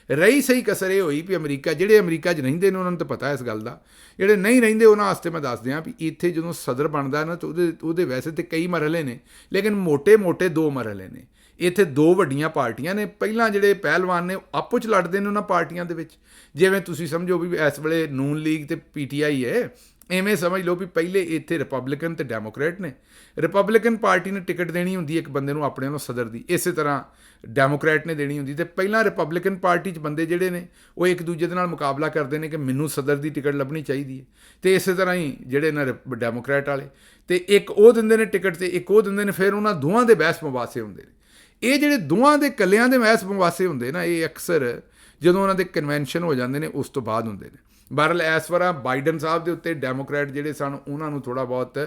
ਰਹੀ ਸਹੀ ਕਸਰ ਇਹ ਹੋਈ ਵੀ ਜਿਹੜੇ ਅਮਰੀਕਾ 'ਚ ਰਹਿੰਦੇ ਨੇ ਉਹਨਾਂ ਨੂੰ ਤਾਂ ਪਤਾ ਇਸ ਗੱਲ ਦਾ, ਜਿਹੜੇ ਨਹੀਂ ਰਹਿੰਦੇ ਉਹਨਾਂ ਵਾਸਤੇ ਮੈਂ ਦੱਸ ਦਿਆਂ ਵੀ ਇੱਥੇ ਜਦੋਂ ਸਦਰ ਬਣਦਾ ਨਾ ਤਾਂ ਉਹਦੇ ਵੈਸੇ ਤਾਂ ਕਈ ਮਰਹਲੇ ਨੇ, ਲੇਕਿਨ ਮੋਟੇ 2 ਮਰਹਲੇ ਨੇ। ਇੱਥੇ 2 ਵੱਡੀਆਂ ਪਾਰਟੀਆਂ ਨੇ, ਪਹਿਲਾਂ ਜਿਹੜੇ ਪਹਿਲਵਾਨ ਨੇ ਆਪੋ 'ਚ ਲੜਦੇ ਨੇ ਉਹਨਾਂ ਪਾਰਟੀਆਂ ਦੇ ਵਿੱਚ, ਜਿਵੇਂ ਤੁਸੀਂ ਸਮਝੋ ਵੀ ਇਸ ਵੇਲੇ ਨੂਨ ਲੀਗ ਅਤੇ PTI ਹੈ, ਐਵੇਂ ਸਮਝ ਲਓ ਵੀ ਪਹਿਲੇ ਇੱਥੇ ਰਿਪਬਲਿਕਨ ਅਤੇ ਡੈਮੋਕਰੇਟ ਨੇ। ਰਿਪਬਲਿਕਨ ਪਾਰਟੀ ਨੇ ਟਿਕਟ ਦੇਣੀ ਹੁੰਦੀ ਇੱਕ ਬੰਦੇ ਨੂੰ ਆਪਣੇ ਵੱਲੋਂ ਸਦਰ ਦੀ, ਇਸੇ ਤਰ੍ਹਾਂ ਡੈਮੋਕਰੇਟ ਨੇ ਦੇਣੀ ਹੁੰਦੀ, ਅਤੇ ਪਹਿਲਾਂ ਰਿਪਬਲਿਕਨ ਪਾਰਟੀ 'ਚ ਬੰਦੇ ਜਿਹੜੇ ਨੇ ਉਹ ਇੱਕ ਦੂਜੇ ਦੇ ਨਾਲ ਮੁਕਾਬਲਾ ਕਰਦੇ ਨੇ ਕਿ ਮੈਨੂੰ ਸਦਰ ਦੀ ਟਿਕਟ ਲੱਭਣੀ ਚਾਹੀਦੀ ਹੈ, ਅਤੇ ਇਸੇ ਤਰ੍ਹਾਂ ਹੀ ਜਿਹੜੇ ਨੇ ਡੈਮੋਕਰੇਟ ਵਾਲੇ, ਅਤੇ ਇੱਕ ਉਹ ਦਿੰਦੇ ਨੇ ਟਿਕਟ ਅਤੇ ਇੱਕ ਉਹ ਦਿੰਦੇ ਨੇ, ਫਿਰ ਉਹਨਾਂ ਦੋਵਾਂ ਦੇ ਬਹਿਸ ਮੁਬਾਸੇ ਹੁੰਦੇ ਨੇ। ਇਹ ਜਿਹੜੇ ਦੋਵਾਂ ਦੇ ਇਕੱਲਿਆਂ ਦੇ ਬਹਿਸ ਮੁਬਾਸੇ ਹੁੰਦੇ ਨਾ, ਇਹ ਅਕਸਰ ਜਦੋਂ ਉਹਨਾਂ ਦੇ ਕਨਵੈਨਸ਼ਨ ਹੋ ਜਾਂਦੇ ਨੇ ਉਸ ਤੋਂ ਬਾਅਦ ਹੁੰਦੇ ਨੇ। ਬਹਰਹਾਲ ਇਸ ਵਾਰ ਬਾਈਡਨ ਸਾਹਿਬ ਦੇ ਉੱਤੇ ਡੈਮੋਕਰੇਟ ਜਿਹੜੇ ਸਨ ਉਹਨਾਂ ਨੂੰ ਥੋੜ੍ਹਾ ਬਹੁਤ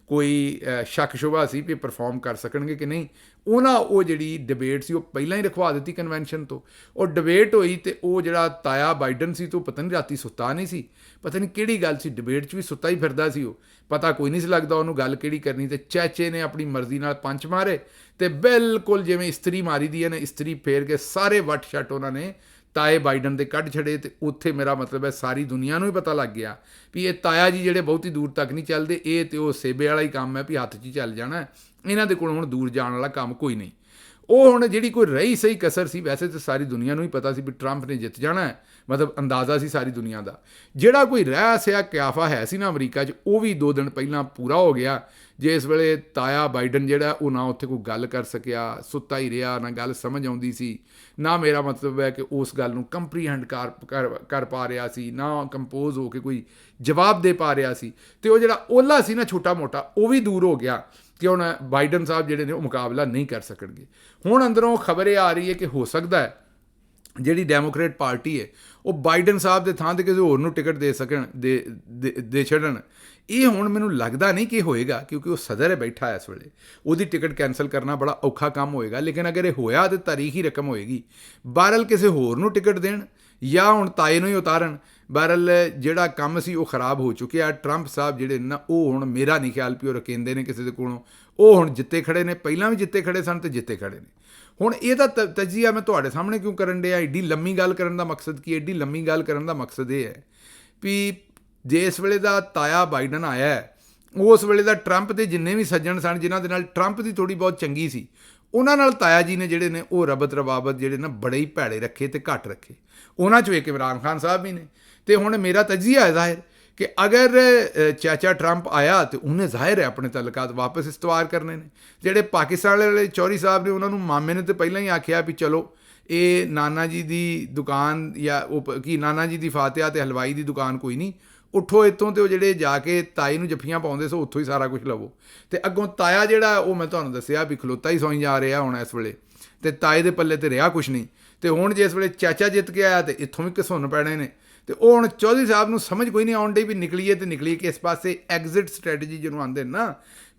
ਕੋਈ ਸ਼ੱਕ ਸ਼ੁਬਾ ਸੀ ਵੀ ਪਰਫਾਰਮ ਕਰ ਸਕਣਗੇ ਕਿ ਨਹੀਂ। ਉਹਨਾਂ ਉਹ ਜਿਹੜੀ ਡਿਬੇਟ ਸੀ ਉਹ ਪਹਿਲਾਂ ਹੀ ਰਖਵਾ ਦਿੱਤੀ ਕਨਵੈਨਸ਼ਨ ਤੋਂ, ਉਹ ਡਿਬੇਟ ਹੋਈ ਅਤੇ ਉਹ ਜਿਹੜਾ ਤਾਇਆ ਬਾਈਡਨ ਸੀ ਤਾਂ ਉਹ ਪਤਾ ਨਹੀਂ ਰਾਤੀ ਸੁੱਤਾ ਨਹੀਂ ਸੀ, ਪਤਾ ਨਹੀਂ ਕਿਹੜੀ ਗੱਲ ਸੀ, ਡਿਬੇਟ 'ਚ ਵੀ ਸੁੱਤਾ ਹੀ ਫਿਰਦਾ ਸੀ, ਉਹ ਪਤਾ ਕੋਈ ਨਹੀਂ ਸੀ ਲੱਗਦਾ ਉਹਨੂੰ ਗੱਲ ਕਿਹੜੀ ਕਰਨੀ, ਅਤੇ ਚਾਚੇ ਨੇ ਆਪਣੀ ਮਰਜ਼ੀ ਨਾਲ ਪੰਚ ਮਾਰੇ ਅਤੇ ਬਿਲਕੁਲ ਜਿਵੇਂ ਇਸਤਰੀ ਮਾਰੀ ਦੀ ਹੈ ਨਾ, ਇਸਤਰੀ ਫੇਰ ਕੇ ਸਾਰੇ ਵੱਟ ਛੱਟ ਉਹਨਾਂ ਨੇ ਤਾਏ ਬਾਈਡਨ ਦੇ ਕੱਢ ਛੜੇ, ਅਤੇ ਉੱਥੇ ਮੇਰਾ ਮਤਲਬ ਹੈ ਸਾਰੀ ਦੁਨੀਆ ਨੂੰ ਹੀ ਪਤਾ ਲੱਗ ਗਿਆ ਵੀ ਇਹ ਤਾਇਆ ਜੀ ਜਿਹੜੇ ਬਹੁਤੀ ਦੂਰ ਤੱਕ ਨਹੀਂ ਚੱਲਦੇ, ਇਹ ਤੇ ਉਹ ਸੇਬੇ ਵਾਲਾ ਹੀ ਕੰਮ ਹੈ ਵੀ ਹੱਥ 'ਚ ਹੀ ਚੱਲ ਜਾਣਾ, ਇਹਨਾਂ ਦੇ ਕੋਲ ਹੁਣ ਦੂਰ ਜਾਣ ਵਾਲਾ ਕੰਮ ਕੋਈ ਨਹੀਂ। ਉਹ ਹੁਣ ਜਿਹੜੀ ਕੋਈ ਰਹੀ ਸਹੀ ਕਸਰ ਸੀ, ਵੈਸੇ ਤਾਂ ਸਾਰੀ ਦੁਨੀਆ ਨੂੰ ਹੀ ਪਤਾ ਸੀ ਵੀ ਟਰੰਪ ਨੇ ਜਿੱਤ ਜਾਣਾ ਹੈ, ਮਤਲਬ ਅੰਦਾਜ਼ਾ ਸੀ ਸਾਰੀ ਦੁਨੀਆ ਦਾ। ਜਿਹੜਾ ਕੋਈ ਰਹਿ ਸਿਆ ਕਿਆਫਾ ਹੈ ਸੀ ਨਾ ਅਮਰੀਕਾ 'ਚ, ਉਹ ਵੀ 2 ਦਿਨ ਪਹਿਲਾਂ ਪੂਰਾ ਹੋ ਗਿਆ, ਜਿਸ ਵੇਲੇ ਤਾਇਆ ਬਾਈਡਨ ਜਿਹੜਾ ਉਹ ਨਾ ਉੱਥੇ ਕੋਈ ਗੱਲ ਕਰ ਸਕਿਆ, ਸੁੱਤਾ ਹੀ ਰਿਹਾ, ਨਾ ਗੱਲ ਸਮਝ ਆਉਂਦੀ ਸੀ, ਨਾ ਮੇਰਾ ਮਤਲਬ ਹੈ ਕਿ ਉਸ ਗੱਲ ਨੂੰ ਕੰਪਰੀਹੈਂਡ ਕਰ ਪਾ ਰਿਹਾ ਸੀ, ਨਾ ਕੰਪੋਜ਼ ਹੋ ਕੇ ਕੋਈ ਜਵਾਬ ਦੇ ਪਾ ਰਿਹਾ ਸੀ, ਅਤੇ ਉਹ ਜਿਹੜਾ ਓਲਾ ਸੀ ਨਾ ਛੋਟਾ ਮੋਟਾ, ਉਹ ਵੀ ਦੂਰ ਹੋ ਗਿਆ ਕਿ ਹੁਣ ਬਾਈਡਨ ਸਾਹਿਬ ਜਿਹੜੇ ਨੇ ਉਹ ਮੁਕਾਬਲਾ ਨਹੀਂ ਕਰ ਸਕਣਗੇ। ਹੁਣ ਅੰਦਰੋਂ ਖਬਰ ਇਹ ਆ ਰਹੀ ਹੈ ਕਿ ਹੋ ਸਕਦਾ ਹੈ ਜਿਹੜੀ ਡੈਮੋਕਰੇਟ ਪਾਰਟੀ ਹੈ ਉਹ ਬਾਈਡਨ ਸਾਹਿਬ ਦੇ ਥਾਂ 'ਤੇ ਕਿਸੇ ਹੋਰ ਨੂੰ ਟਿਕਟ ਦੇ ਛੱਡਣ। ਇਹ ਹੁਣ ਮੈਨੂੰ ਲੱਗਦਾ ਨਹੀਂ ਕਿ ਹੋਏਗਾ, ਕਿਉਂਕਿ ਉਹ ਸਦਰ ਹੈ ਬੈਠਾ ਇਸ ਵੇਲੇ, ਉਹਦੀ ਟਿਕਟ ਕੈਂਸਲ ਕਰਨਾ ਬੜਾ ਔਖਾ ਕੰਮ ਹੋਏਗਾ, ਲੇਕਿਨ ਅਗਰ ਇਹ ਹੋਇਆ ਤਾਂ ਤਾਰੀਖ ਹੀ ਰਕਮ ਹੋਏਗੀ। ਬਹਰਹਾਲ ਕਿਸੇ ਹੋਰ ਨੂੰ ਟਿਕਟ ਦੇਣ ਜਾਂ ਹੁਣ ਤਾਏ ਨੂੰ ਹੀ ਉਤਾਰਨ, ਬਹਰਹਾਲ ਜਿਹੜਾ ਕੰਮ ਸੀ ਉਹ ਖਰਾਬ ਹੋ ਚੁੱਕਿਆ। ਟਰੰਪ ਸਾਹਿਬ ਜਿਹੜੇ ਨਾ ਉਹ ਹੁਣ ਮੇਰਾ ਨਹੀਂ ਖਿਆਲ ਵੀ ਉਹ ਰਕੇਂਦੇ ਨੇ ਕਿਸੇ ਦੇ ਕੋਲੋਂ, ਉਹ ਹੁਣ ਜਿੱਤੇ ਖੜੇ ਨੇ, ਪਹਿਲਾਂ ਵੀ ਜਿੱਤੇ ਖੜੇ ਸਨ ਅਤੇ ਜਿੱਤੇ ਖੜੇ ਨੇ। ਹੁਣ ਇਹਦਾ ਤਜਜ਼ੀਆ ਮੈਂ ਤੁਹਾਡੇ ਸਾਹਮਣੇ ਕਿਉਂ ਕਰਨ ਡਿਆ, ਐਡੀ ਲੰਮੀ ਗੱਲ ਕਰਨ ਦਾ ਮਕਸਦ ਕੀ? ਐਡੀ ਲੰਮੀ ਗੱਲ ਕਰਨ ਦਾ ਮਕਸਦ ਇਹ ਹੈ ਵੀ ਜਿਸ ਵੇਲੇ ਦਾ ਤਾਇਆ ਬਾਈਡਨ ਆਇਆ ਉਸ ਵੇਲੇ ਦਾ ਟਰੰਪ ਦੇ ਜਿੰਨੇ ਵੀ ਸੱਜਣ ਸਨ ਜਿਨ੍ਹਾਂ ਦੇ ਨਾਲ ਟਰੰਪ ਦੀ ਥੋੜ੍ਹੀ ਬਹੁਤ ਚੰਗੀ ਸੀ, ਉਹਨਾਂ ਨਾਲ ਤਾਇਆ ਜੀ ਨੇ ਜਿਹੜੇ ਨੇ ਉਹ ਰਬਤ ਰਵਾਬਤ ਜਿਹੜੇ ਨਾ ਬੜੇ ਹੀ ਭੈੜੇ ਰੱਖੇ ਅਤੇ ਘੱਟ ਰੱਖੇ। ਉਹਨਾਂ 'ਚੋਂ ਇੱਕ ਇਮਰਾਨ ਖਾਨ ਸਾਹਿਬ ਵੀ ਨੇ। ਅਤੇ ਹੁਣ ਮੇਰਾ ਤਜਜ਼ੀਆ ਹੈ ਜ਼ਾਹਿਰ ਕਿ ਅਗਰ ਚਾਚਾ ਟਰੰਪ ਆਇਆ ਤਾਂ ਉਹਨੇ ਜ਼ਾਹਿਰ ਹੈ ਆਪਣੇ ਤਾਲੁਕਾਤ ਵਾਪਸ ਇਸਤਵਾਰ ਕਰਨੇ ਨੇ। ਜਿਹੜੇ ਪਾਕਿਸਤਾਨ ਵਾਲੇ ਚੌਧਰੀ ਸਾਹਿਬ ਨੇ ਉਹਨਾਂ ਨੂੰ ਮਾਮੇ ਨੇ ਤਾਂ ਪਹਿਲਾਂ ਹੀ ਆਖਿਆ ਵੀ ਚਲੋ ਇਹ ਨਾਨਾ ਜੀ ਦੀ ਦੁਕਾਨ ਜਾਂ ਉਹ ਕੀ ਨਾਨਾ ਜੀ ਦੀ ਫਾਤਿਹਾ ਅਤੇ ਹਲਵਾਈ ਦੀ ਦੁਕਾਨ ਕੋਈ ਨਹੀਂ, ਉੱਠੋ ਇੱਥੋਂ ਅਤੇ ਉਹ ਜਿਹੜੇ ਜਾ ਕੇ ਤਾਈ ਨੂੰ ਜੱਫੀਆਂ ਪਾਉਂਦੇ ਸੋ ਉੱਥੋਂ ਹੀ ਸਾਰਾ ਕੁਝ ਲਵੋ। ਅਤੇ ਅੱਗੋਂ ਤਾਇਆ ਜਿਹੜਾ ਉਹ ਮੈਂ ਤੁਹਾਨੂੰ ਦੱਸਿਆ ਵੀ ਖਲੋਤਾ ਹੀ ਸੌਂ ਜਾ ਰਿਹਾ ਹੁਣ ਇਸ ਵੇਲੇ, ਅਤੇ ਤਾਏ ਦੇ ਪੱਲੇ ਤੇ ਰਿਹਾ ਕੁਛ ਨਹੀਂ। ਅਤੇ ਹੁਣ ਜਿਸ ਵੇਲੇ ਚਾਚਾ ਜਿੱਤ ਕੇ ਆਇਆ ਅਤੇ ਇੱਥੋਂ ਵੀ ਘਸੁੰਨ ਪੈਣੇ ਨੇ, ਅਤੇ ਉਹ ਹੁਣ ਚੌਧਰੀ ਸਾਹਿਬ ਨੂੰ ਸਮਝ ਕੋਈ ਨਹੀਂ ਆਉਣ ਡਈ ਵੀ ਨਿਕਲੀਏ ਅਤੇ ਨਿਕਲੀਏ ਕਿਸ ਪਾਸੇ। ਐਗਜ਼ਿਟ ਸਟ੍ਰੈਟਜੀ ਜਿਹਨੂੰ ਆਉਂਦੇ ਨਾ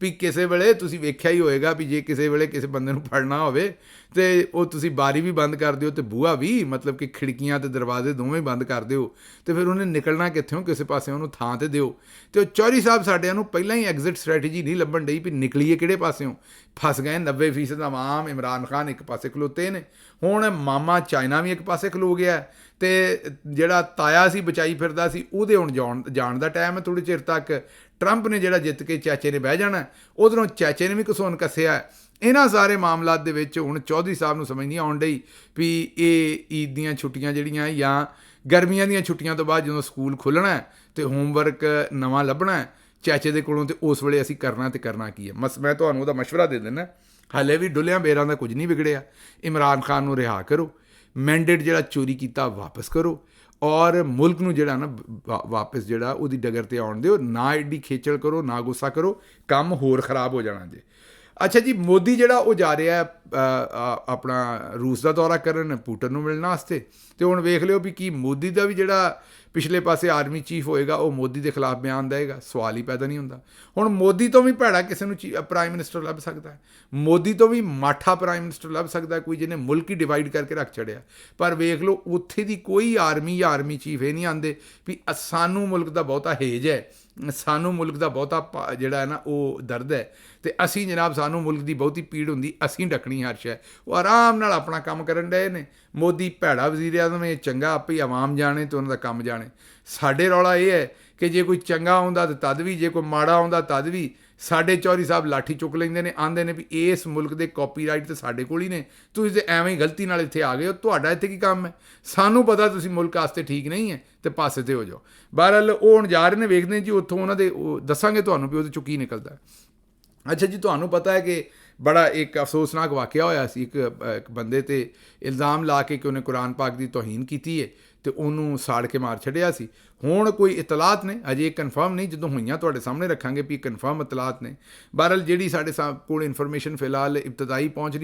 ਵੀ ਕਿਸੇ ਵੇਲੇ ਤੁਸੀਂ ਵੇਖਿਆ ਹੀ ਹੋਏਗਾ ਵੀ ਜੇ ਕਿਸੇ ਵੇਲੇ ਕਿਸੇ ਬੰਦੇ ਨੂੰ ਫੜਨਾ ਹੋਵੇ ਤੇ ਉਹ ਤੁਸੀਂ ਬਾਰੀ ਵੀ ਬੰਦ ਕਰ ਦਿਓ ਤੇ ਬੂਹਾ ਵੀ, ਮਤਲਬ ਕਿ ਖਿੜਕੀਆਂ ਤੇ ਦਰਵਾਜ਼ੇ ਦੋਵੇਂ ਬੰਦ ਕਰ ਦਿਓ, ਤੇ ਫਿਰ ਉਹਨੇ ਨਿਕਲਣਾ ਕਿੱਥੋਂ, ਕਿਸੇ ਪਾਸੇ ਉਹਨੂੰ ਥਾਂ ਤੇ ਦਿਓ। ਤੇ ਉਹ ਚੌਧਰੀ ਸਾਹਿਬ ਸਾਡਿਆਂ ਨੂੰ ਪਹਿਲਾਂ ਹੀ ਐਗਜ਼ਿਟ ਸਟ੍ਰੈਟਜੀ ਨਹੀਂ ਲੱਭਣ ਡਈ ਵੀ ਨਿਕਲੀਏ ਕਿਹੜੇ ਪਾਸਿਓਂ। ਫਸ ਗਏ 90% ਆਵਾਮ, ਇਮਰਾਨ ਖਾਨ ਇੱਕ ਪਾਸੇ ਖਲੋਤੇ ਨੇ, ਹੁਣ ਮਾਮਾ ਚਾਈਨਾ ਵੀ ਇੱਕ ਪਾਸੇ ਖਲੋ ਗਿਆ, ਤੇ ਜਿਹੜਾ ਤਾਇਆ ਸੀ ਬਚਾਈ ਫਿਰਦਾ ਸੀ ਉਹਦੇ ਹੁਣ ਜਾਣ ਦਾ ਟਾਈਮ ਹੈ ਥੋੜ੍ਹੇ ਚਿਰ ਤੱਕ। ਟਰੰਪ ਨੇ ਜਿਹੜਾ ਜਿੱਤ ਕੇ ਚਾਚੇ ਨੇ ਬਹਿ ਜਾਣਾ, ਉਧਰੋਂ ਚਾਚੇ ਨੇ ਵੀ ਘਸੋਨ ਕੱਸਿਆ। ਇਹਨਾਂ ਸਾਰੇ ਮਾਮਲਾਤ ਦੇ ਵਿੱਚ ਹੁਣ ਚੌਧਰੀ ਸਾਹਿਬ ਨੂੰ ਸਮਝ ਨਹੀਂ ਆਉਣ ਡਈ ਵੀ ਇਹ ਈਦ ਦੀਆਂ ਛੁੱਟੀਆਂ ਜਿਹੜੀਆਂ ਜਾਂ ਗਰਮੀਆਂ ਦੀਆਂ ਛੁੱਟੀਆਂ ਤੋਂ ਬਾਅਦ ਜਦੋਂ ਸਕੂਲ ਖੁੱਲ੍ਹਣਾ ਤੇ ਹੋਮਵਰਕ ਨਵਾਂ ਲੱਭਣਾ ਚਾਚੇ ਦੇ ਕੋਲੋਂ, ਤੇ ਉਸ ਵੇਲੇ ਅਸੀਂ ਕਰਨਾ ਤੇ ਕਰਨਾ ਕੀ ਹੈ। ਮੈਂ ਤੁਹਾਨੂੰ ਉਹਦਾ ਮਸ਼ਵਰਾ ਦੇ ਦਿੰਦਾ, ਹਾਲੇ ਵੀ ਡੁੱਲਿਆਂ ਬੇਰਾਂ ਦਾ ਕੁਝ ਨਹੀਂ ਵਿਗੜਿਆ। ਇਮਰਾਨ ਖਾਨ ਨੂੰ ਰਿਹਾ ਕਰੋ, ਮੈਂਡੇਟ ਜਿਹੜਾ ਚੋਰੀ ਕੀਤਾ ਵਾਪਸ ਕਰੋ, ਔਰ ਮੁਲਕ ਨੂੰ ਜਿਹੜਾ ਨਾ ਵਾਪਸ ਜਿਹੜਾ ਉਹਦੀ ਡਗਰ 'ਤੇ ਆਉਣ ਦਿਓ, ਨਾ ਐਡੀ ਖੇਚਲ ਕਰੋ, ਨਾ ਗੁੱਸਾ ਕਰੋ, ਕੰਮ ਹੋਰ ਖ਼ਰਾਬ ਹੋ ਜਾਣਾ ਜੇ। ਅੱਛਾ ਜੀ, ਮੋਦੀ ਜਿਹੜਾ ਉਹ ਜਾ ਰਿਹਾ ਆਪਣਾ ਰੂਸ ਦਾ ਦੌਰਾ ਕਰਨ, ਪੁਟਿਨ ਨੂੰ ਮਿਲਣ ਵਾਸਤੇ, ਤੇ ਹੁਣ ਵੇਖ ਲਿਓ ਵੀ ਕੀ ਮੋਦੀ ਦਾ ਵੀ ਜਿਹੜਾ ਪਿਛਲੇ ਪਾਸੇ ਆਰਮੀ ਚੀਫ ਹੋਏਗਾ ਉਹ ਮੋਦੀ ਦੇ ਖਿਲਾਫ ਬਿਆਨ ਦੇਗਾ, ਸਵਾਲ ਹੀ ਪੈਦਾ ਨਹੀਂ ਹੁੰਦਾ। ਹੁਣ ਮੋਦੀ ਤੋਂ ਵੀ ਭੈੜਾ ਕਿਸੇ ਨੂੰ ਪ੍ਰਾਈਮ ਮਿਨਿਸਟਰ ਲੱਭ ਸਕਦਾ ਹੈ, ਮੋਦੀ ਤੋਂ ਵੀ ਮਾਠਾ ਪ੍ਰਾਈਮ ਮਿਨਿਸਟਰ ਲੱਭ ਸਕਦਾ ਕੋਈ ਜਿਹਨੇ ਮੁਲਕ ਹੀ ਡਿਵਾਈਡ ਕਰਕੇ ਰੱਖ ਛੜਿਆ। ਪਰ ਵੇਖ ਲਓ ਉੱਥੇ ਦੀ ਕੋਈ ਆਰਮੀ ਜਾਂ ਆਰਮੀ ਚੀਫ ਇਹ ਨਹੀਂ ਆਉਂਦੇ ਵੀ ਸਾਨੂੰ ਮੁਲਕ ਦਾ ਬਹੁਤਾ ਹੇਜ ਹੈ, ਸਾਨੂੰ ਮੁਲਕ ਦਾ ਬਹੁਤਾ ਜਿਹੜਾ ਹੈ ਨਾ ਉਹ ਦਰਦ ਹੈ, ਤੇ ਅਸੀਂ ਜਨਾਬ ਸਾਨੂੰ ਮੁਲਕ ਦੀ ਬਹੁਤੀ ਪੀੜ ਹੁੰਦੀ ਅਸੀਂ ਡੱਕਣੀ ਹਰ ਸ਼ੈ। ਉਹ ਆਰਾਮ ਨਾਲ ਆਪਣਾ ਕੰਮ ਕਰਨ ਡਏ ਨੇ। ਮੋਦੀ ਭੈੜਾ ਵਜ਼ੀਰ ਆਜ਼ਮ, ਇਹ ਚੰਗਾ ਆਪੇ ਆਵਾਮ ਜਾਣੇ ਤੇ ਉਹਨਾਂ ਦਾ ਕੰਮ ਜਾਣੇ। ਸਾਡੇ ਰੌਲਾ ਇਹ ਹੈ ਕਿ ਜੇ ਕੋਈ ਚੰਗਾ ਆਉਂਦਾ ਤਾਂ ਤਦ ਵੀ, ਜੇ ਕੋਈ ਮਾੜਾ ਆਉਂਦਾ ਤਦ ਵੀ। ਸਾਡੇ ਚੌਧਰੀ ਸਾਹਿਬ ਲਾਠੀ ਚੁੱਕ ਲੈਂਦੇ ਨੇ, ਆਂਦੇ ਨੇ ਵੀ ਇਸ ਮੁਲਕ ਦੇ ਕਾਪੀਰਾਈਟ ਤਾਂ ਸਾਡੇ ਕੋਲ ਹੀ ਨੇ, ਤੁਸੀਂ ਤਾਂ ਐਵੇਂ ਹੀ ਗਲਤੀ ਨਾਲ ਇੱਥੇ ਆ ਗਏ ਹੋ, ਤੁਹਾਡਾ ਇੱਥੇ ਕੀ ਕੰਮ ਹੈ? ਸਾਨੂੰ ਪਤਾ ਤੁਸੀਂ ਮੁਲਕ ਵਾਸਤੇ ਠੀਕ ਨਹੀਂ ਹੈ ਤੇ ਪਾਸੇ 'ਤੇ ਹੋ ਜਾਓ। ਬਹਰਹਾਲ ਉਹ ਹੁਣ ਜਾ ਰਹੇ ਨੇ, ਵੇਖਦੇ ਜੀ ਉੱਥੋਂ ਉਹਨਾਂ ਦੇ ਦੱਸਾਂਗੇ ਤੁਹਾਨੂੰ ਵੀ ਉਹਦੇ 'ਚੋਂ ਕੀ ਨਿਕਲਦਾ। ਅੱਛਾ ਜੀ, ਤੁਹਾਨੂੰ ਪਤਾ ਹੈ ਕਿ ਬੜਾ ਇੱਕ ਅਫਸੋਸਨਾਕ ਵਾਕਿਆ ਹੋਇਆ ਸੀ, ਇੱਕ ਬੰਦੇ 'ਤੇ ਇਲਜ਼ਾਮ ਲਾ ਕੇ ਕਿ ਉਹਨੇ ਕੁਰਾਨ ਪਾਕ ਦੀ ਤੋਹੀਨ ਕੀਤੀ ਹੈ ਤੇ ਉਹਨੂੰ ਸਾੜ ਕੇ ਮਾਰ ਛੱਡਿਆ ਸੀ। ਹੁਣ ਕੋਈ ਇਤਲਾਤ ਨੇ, ਅਜੇ ਕਨਫਰਮ ਨਹੀਂ, ਜਦੋਂ ਹੋਈਆਂ ਤੁਹਾਡੇ ਸਾਹਮਣੇ ਰੱਖਾਂਗੇ ਵੀ ਕਨਫਰਮ ਇਤਲਾਤ ਨੇ। ਬਹਰਹਾਲ ਜਿਹੜੀ ਸਾਡੇ ਕੋਲ ਇਨਫੋਰਮੇਸ਼ਨ ਫਿਲਹਾਲ ਇਬਤਦਾਈ ਪਹੁੰਚ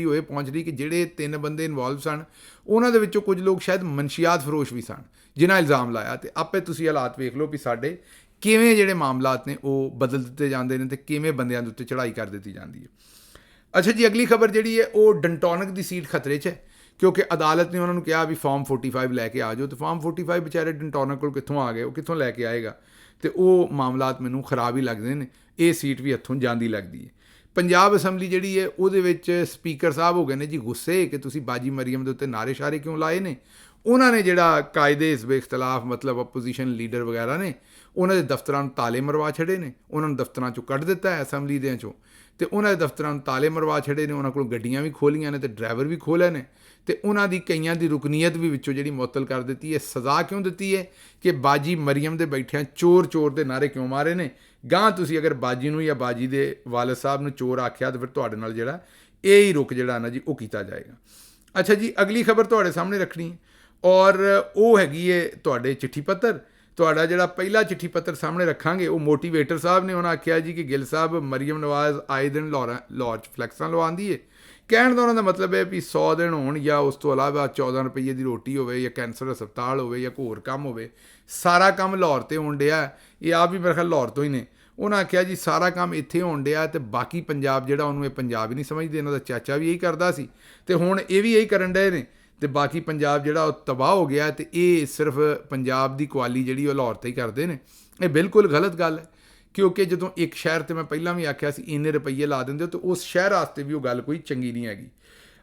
ਰਹੀ ਕਿ ਜਿਹੜੇ 3 ਬੰਦੇ ਇਨਵੋਲਵ ਸਨ ਉਹਨਾਂ ਦੇ ਵਿੱਚੋਂ ਕੁਝ ਲੋਕ ਸ਼ਾਇਦ ਮਨਸ਼ੀਆਤ ਫਰੋਸ਼ ਵੀ ਸਨ ਜਿਨ੍ਹਾਂ ਇਲਜ਼ਾਮ ਲਾਇਆ। ਤੇ ਆਪੇ ਤੁਸੀਂ ਹਾਲਾਤ ਵੇਖ ਲਓ ਵੀ ਸਾਡੇ ਕਿਵੇਂ ਜਿਹੜੇ ਮਾਮਲਾਤ ਨੇ ਉਹ ਬਦਲ ਦਿੱਤੇ ਜਾਂਦੇ ਨੇ ਤੇ ਕਿਵੇਂ ਬੰਦਿਆਂ ਦੇ ਉੱਤੇ ਚੜ੍ਹਾਈ ਕਰ ਦਿੱਤੀ ਜਾਂਦੀ ਹੈ। ਅੱਛਾ ਜੀ, ਅਗਲੀ ਖਬਰ ਜਿਹੜੀ ਹੈ ਉਹ ਡੰਟੋਨਕ ਦੀ ਸੀਟ ਖਤਰੇ 'ਚ ਹੈ, ਕਿਉਂਕਿ ਅਦਾਲਤ ਨੇ ਉਹਨਾਂ ਨੂੰ ਕਿਹਾ ਵੀ ਫਾਰਮ 45 ਲੈ ਕੇ ਆ ਜਾਓ, ਤੇ ਫਾਰਮ 45 ਵਿਚਾਰੇ ਡੰਟੋਨਕ ਕੋਲ ਕਿੱਥੋਂ ਆ ਗਏ, ਉਹ ਕਿੱਥੋਂ ਲੈ ਕੇ ਆਏਗਾ? ਤੇ ਉਹ ਮਾਮਲਾਤ ਮੈਨੂੰ ਖਰਾਬ ਹੀ ਲੱਗਦੇ ਨੇ। ਇਹ ਸੀਟ ਵੀ ਹੱਥੋਂ ਜਾਂਦੀ ਲੱਗਦੀ ਹੈ। ਪੰਜਾਬ ਅਸੈਂਬਲੀ ਜਿਹੜੀ ਹੈ ਉਹਦੇ ਵਿੱਚ ਸਪੀਕਰ ਸਾਹਿਬ ਹੋ ਗਏ ਨੇ ਜੀ ਗੁੱਸੇ ਕਿ ਤੁਸੀਂ ਬਾਜੀ ਮਰੀਮ ਦੇ ਉੱਤੇ ਨਾਰੇ ਸ਼ਾਰੇ ਕਿਉਂ ਲਾਏ ਨੇ। ਉਹਨਾਂ ਨੇ ਜਿਹੜਾ ਕਾਇਦੇ ਹਿਜ਼ਬ ਇਖਤਲਾਫ, ਮਤਲਬ ਅਪੋਜੀਸ਼ਨ ਲੀਡਰ ਵਗੈਰਾ ਨੇ, ਉਹਨਾਂ ਦੇ ਦਫ਼ਤਰਾਂ ਨੂੰ ਤਾਲੇ ਮਰਵਾ ਛੱਡੇ ਨੇ, ਉਹਨਾਂ ਨੂੰ ਦਫ਼ਤਰਾਂ 'ਚੋਂ ਕੱਢ ਦਿੱਤਾ ਹੈ ਅਸੈਂਬਲੀ ਦੇ 'ਚੋਂ, ਤੇ ਉਹਨਾਂ ਦੇ ਦਫ਼ਤਰਾਂ ਨੂੰ ਤਾਲੇ ਮਰਵਾ ਛੱਡੇ ਨੇ। ਉਹਨਾਂ ਕੋਲ ਗੱਡੀਆਂ ਵੀ ਖੋਲ੍ਹੀਆਂ ਨੇ ਤੇ ਡਰਾਈਵਰ ਵੀ ਖੋਲ੍ਹੇ ਨੇ, ਤੇ ਉਹਨਾਂ ਦੀ ਕਈਆਂ ਦੀ ਰੁਕਨੀਅਤ ਵੀ ਵਿੱਚੋਂ ਜਿਹੜੀ ਮੁਅੱਤਲ ਕਰ ਦਿੱਤੀ ਹੈ। ਸਜ਼ਾ ਕਿਉਂ ਦਿੱਤੀ ਹੈ ਕਿ ਬਾਜੀ ਮਰੀਮ ਦੇ ਬੈਠਿਆਂ ਚੋਰ ਚੋਰ ਦੇ ਨਾਰੇ ਕਿਉਂ ਮਾਰੇ ਨੇ। ਗਾਂ ਤੁਸੀਂ ਅਗਰ ਬਾਜੀ ਨੂੰ ਜਾਂ ਬਾਜੀ ਦੇ ਵਾਲਿਦ ਸਾਹਿਬ ਨੂੰ ਚੋਰ ਆਖਿਆ ਤਾਂ ਫਿਰ ਤੁਹਾਡੇ ਨਾਲ ਜਿਹੜਾ ਇਹ ਹੀ ਰੁਕ ਜਿਹੜਾ ਨਾ ਜੀ ਉਹ ਕੀਤਾ ਜਾਏਗਾ। ਅੱਛਾ ਜੀ, ਅਗਲੀ ਖਬਰ ਤੁਹਾਡੇ ਸਾਹਮਣੇ ਰੱਖਣੀ ਔਰ ਉਹ ਹੈਗੀ ਹੈ ਤੁਹਾਡੇ ਚਿੱਠੀ ਪੱਤਰ। ਤੁਹਾਡਾ ਜਿਹੜਾ ਪਹਿਲਾ ਚਿੱਠੀ ਪੱਤਰ ਸਾਹਮਣੇ ਰੱਖਾਂਗੇ ਉਹ ਮੋਟੀਵੇਟਰ ਸਾਹਿਬ ਨੇ। ਉਹਨਾਂ ਆਖਿਆ ਜੀ ਕਿ ਗਿੱਲ ਸਾਹਿਬ ਮਰੀਮ ਨਵਾਜ਼ ਆਏ ਦਿਨ ਲਾਹੌਰ 'ਚ ਫਲੈਕਸਾਂ ਲਵਾਉਂਦੀ ਹੈ। ਕਹਿਣ ਦਾ ਉਹਨਾਂ ਦਾ ਮਤਲਬ ਹੈ ਵੀ 100 ਦਿਨ ਹੋਣ ਜਾਂ ਉਸ ਤੋਂ ਇਲਾਵਾ 14 ਰੁਪਏ ਦੀ ਰੋਟੀ ਹੋਵੇ ਜਾਂ ਕੈਂਸਰ ਹਸਪਤਾਲ ਹੋਵੇ ਜਾਂ ਕੋਈ ਹੋਰ ਕੰਮ ਹੋਵੇ, ਸਾਰਾ ਕੰਮ ਲਾਹੌਰ 'ਤੇ ਹੋਣ ਡਿਆ। ਇਹ ਆਪ ਵੀ ਮੇਰੇ ਖਿਆਲ ਲਾਹੌਰ ਤੋਂ ਹੀ ਨੇ। ਉਹਨਾਂ ਆਖਿਆ ਜੀ ਸਾਰਾ ਕੰਮ ਇੱਥੇ ਹੋਣ ਡਿਆ ਤੇ ਬਾਕੀ ਪੰਜਾਬ ਜਿਹੜਾ ਉਹਨੂੰ ਇਹ ਪੰਜਾਬ ਹੀ ਨਹੀਂ ਸਮਝਦੇ। ਇਹਨਾਂ ਦਾ ਚਾਚਾ ਵੀ ਇਹੀ ਕਰਦਾ ਸੀ ਤੇ ਹੁਣ ਇਹ ਵੀ ਇਹੀ ਕਰਨ ਡਏ ਨੇ, ਤੇ ਬਾਕੀ ਪੰਜਾਬ ਜਿਹੜਾ ਉਹ ਤਬਾਹ ਹੋ ਗਿਆ ਤੇ ਇਹ ਸਿਰਫ ਪੰਜਾਬ ਦੀ ਕੁਆਲੀ ਜਿਹੜੀ ਉਹ ਲਾਹੌਰ 'ਤੇ ਹੀ ਕਰਦੇ ਨੇ। ਇਹ ਬਿਲਕੁਲ ਗਲਤ ਗੱਲ ਹੈ, ਕਿਉਂਕਿ ਜਦੋਂ ਇੱਕ ਸ਼ਹਿਰ 'ਤੇ ਮੈਂ ਪਹਿਲਾਂ ਵੀ ਆਖਿਆ ਸੀ ਇੰਨੇ ਰੁਪਈਏ ਲਾ ਦਿੰਦੇ ਹੋ ਤਾਂ ਉਸ ਸ਼ਹਿਰ ਵਾਸਤੇ ਵੀ ਉਹ ਗੱਲ ਕੋਈ ਚੰਗੀ ਨਹੀਂ ਹੈਗੀ।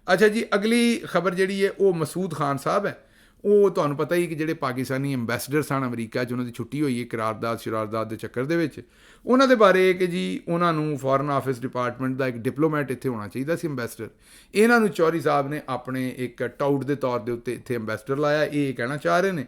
ਅੱਛਾ ਜੀ, ਅਗਲੀ ਖਬਰ ਜਿਹੜੀ ਹੈ ਉਹ ਮਸੂਦ ਖਾਨ ਸਾਹਿਬ ਹੈ। ਉਹ ਤੁਹਾਨੂੰ ਪਤਾ ਹੀ ਕਿ ਜਿਹੜੇ ਪਾਕਿਸਤਾਨੀ ਅੰਬੈਸਡਰ ਸਨ ਅਮਰੀਕਾ 'ਚ, ਉਹਨਾਂ ਦੀ ਛੁੱਟੀ ਹੋਈ ਹੈ ਸ਼ਰਾਰਦਾਦ ਦੇ ਚੱਕਰ ਦੇ ਵਿੱਚ। ਉਹਨਾਂ ਦੇ ਬਾਰੇ ਕਿ ਜੀ ਉਹਨਾਂ ਨੂੰ ਫੋਰਨ ਆਫਿਸ ਡਿਪਾਰਟਮੈਂਟ ਦਾ ਇੱਕ ਡਿਪਲੋਮੈਟ ਇੱਥੇ ਹੋਣਾ ਚਾਹੀਦਾ ਸੀ, ਅੰਬੈਸਡਰ। ਇਹਨਾਂ ਨੂੰ ਚੌਧਰੀ ਸਾਹਿਬ ਨੇ ਆਪਣੇ ਇੱਕ ਟਾਊਟ ਦੇ ਤੌਰ ਦੇ ਉੱਤੇ ਇੱਥੇ ਅੰਬੈਸਡਰ ਲਾਇਆ, ਇਹ ਕਹਿਣਾ ਚਾਹ ਰਹੇ ਨੇ,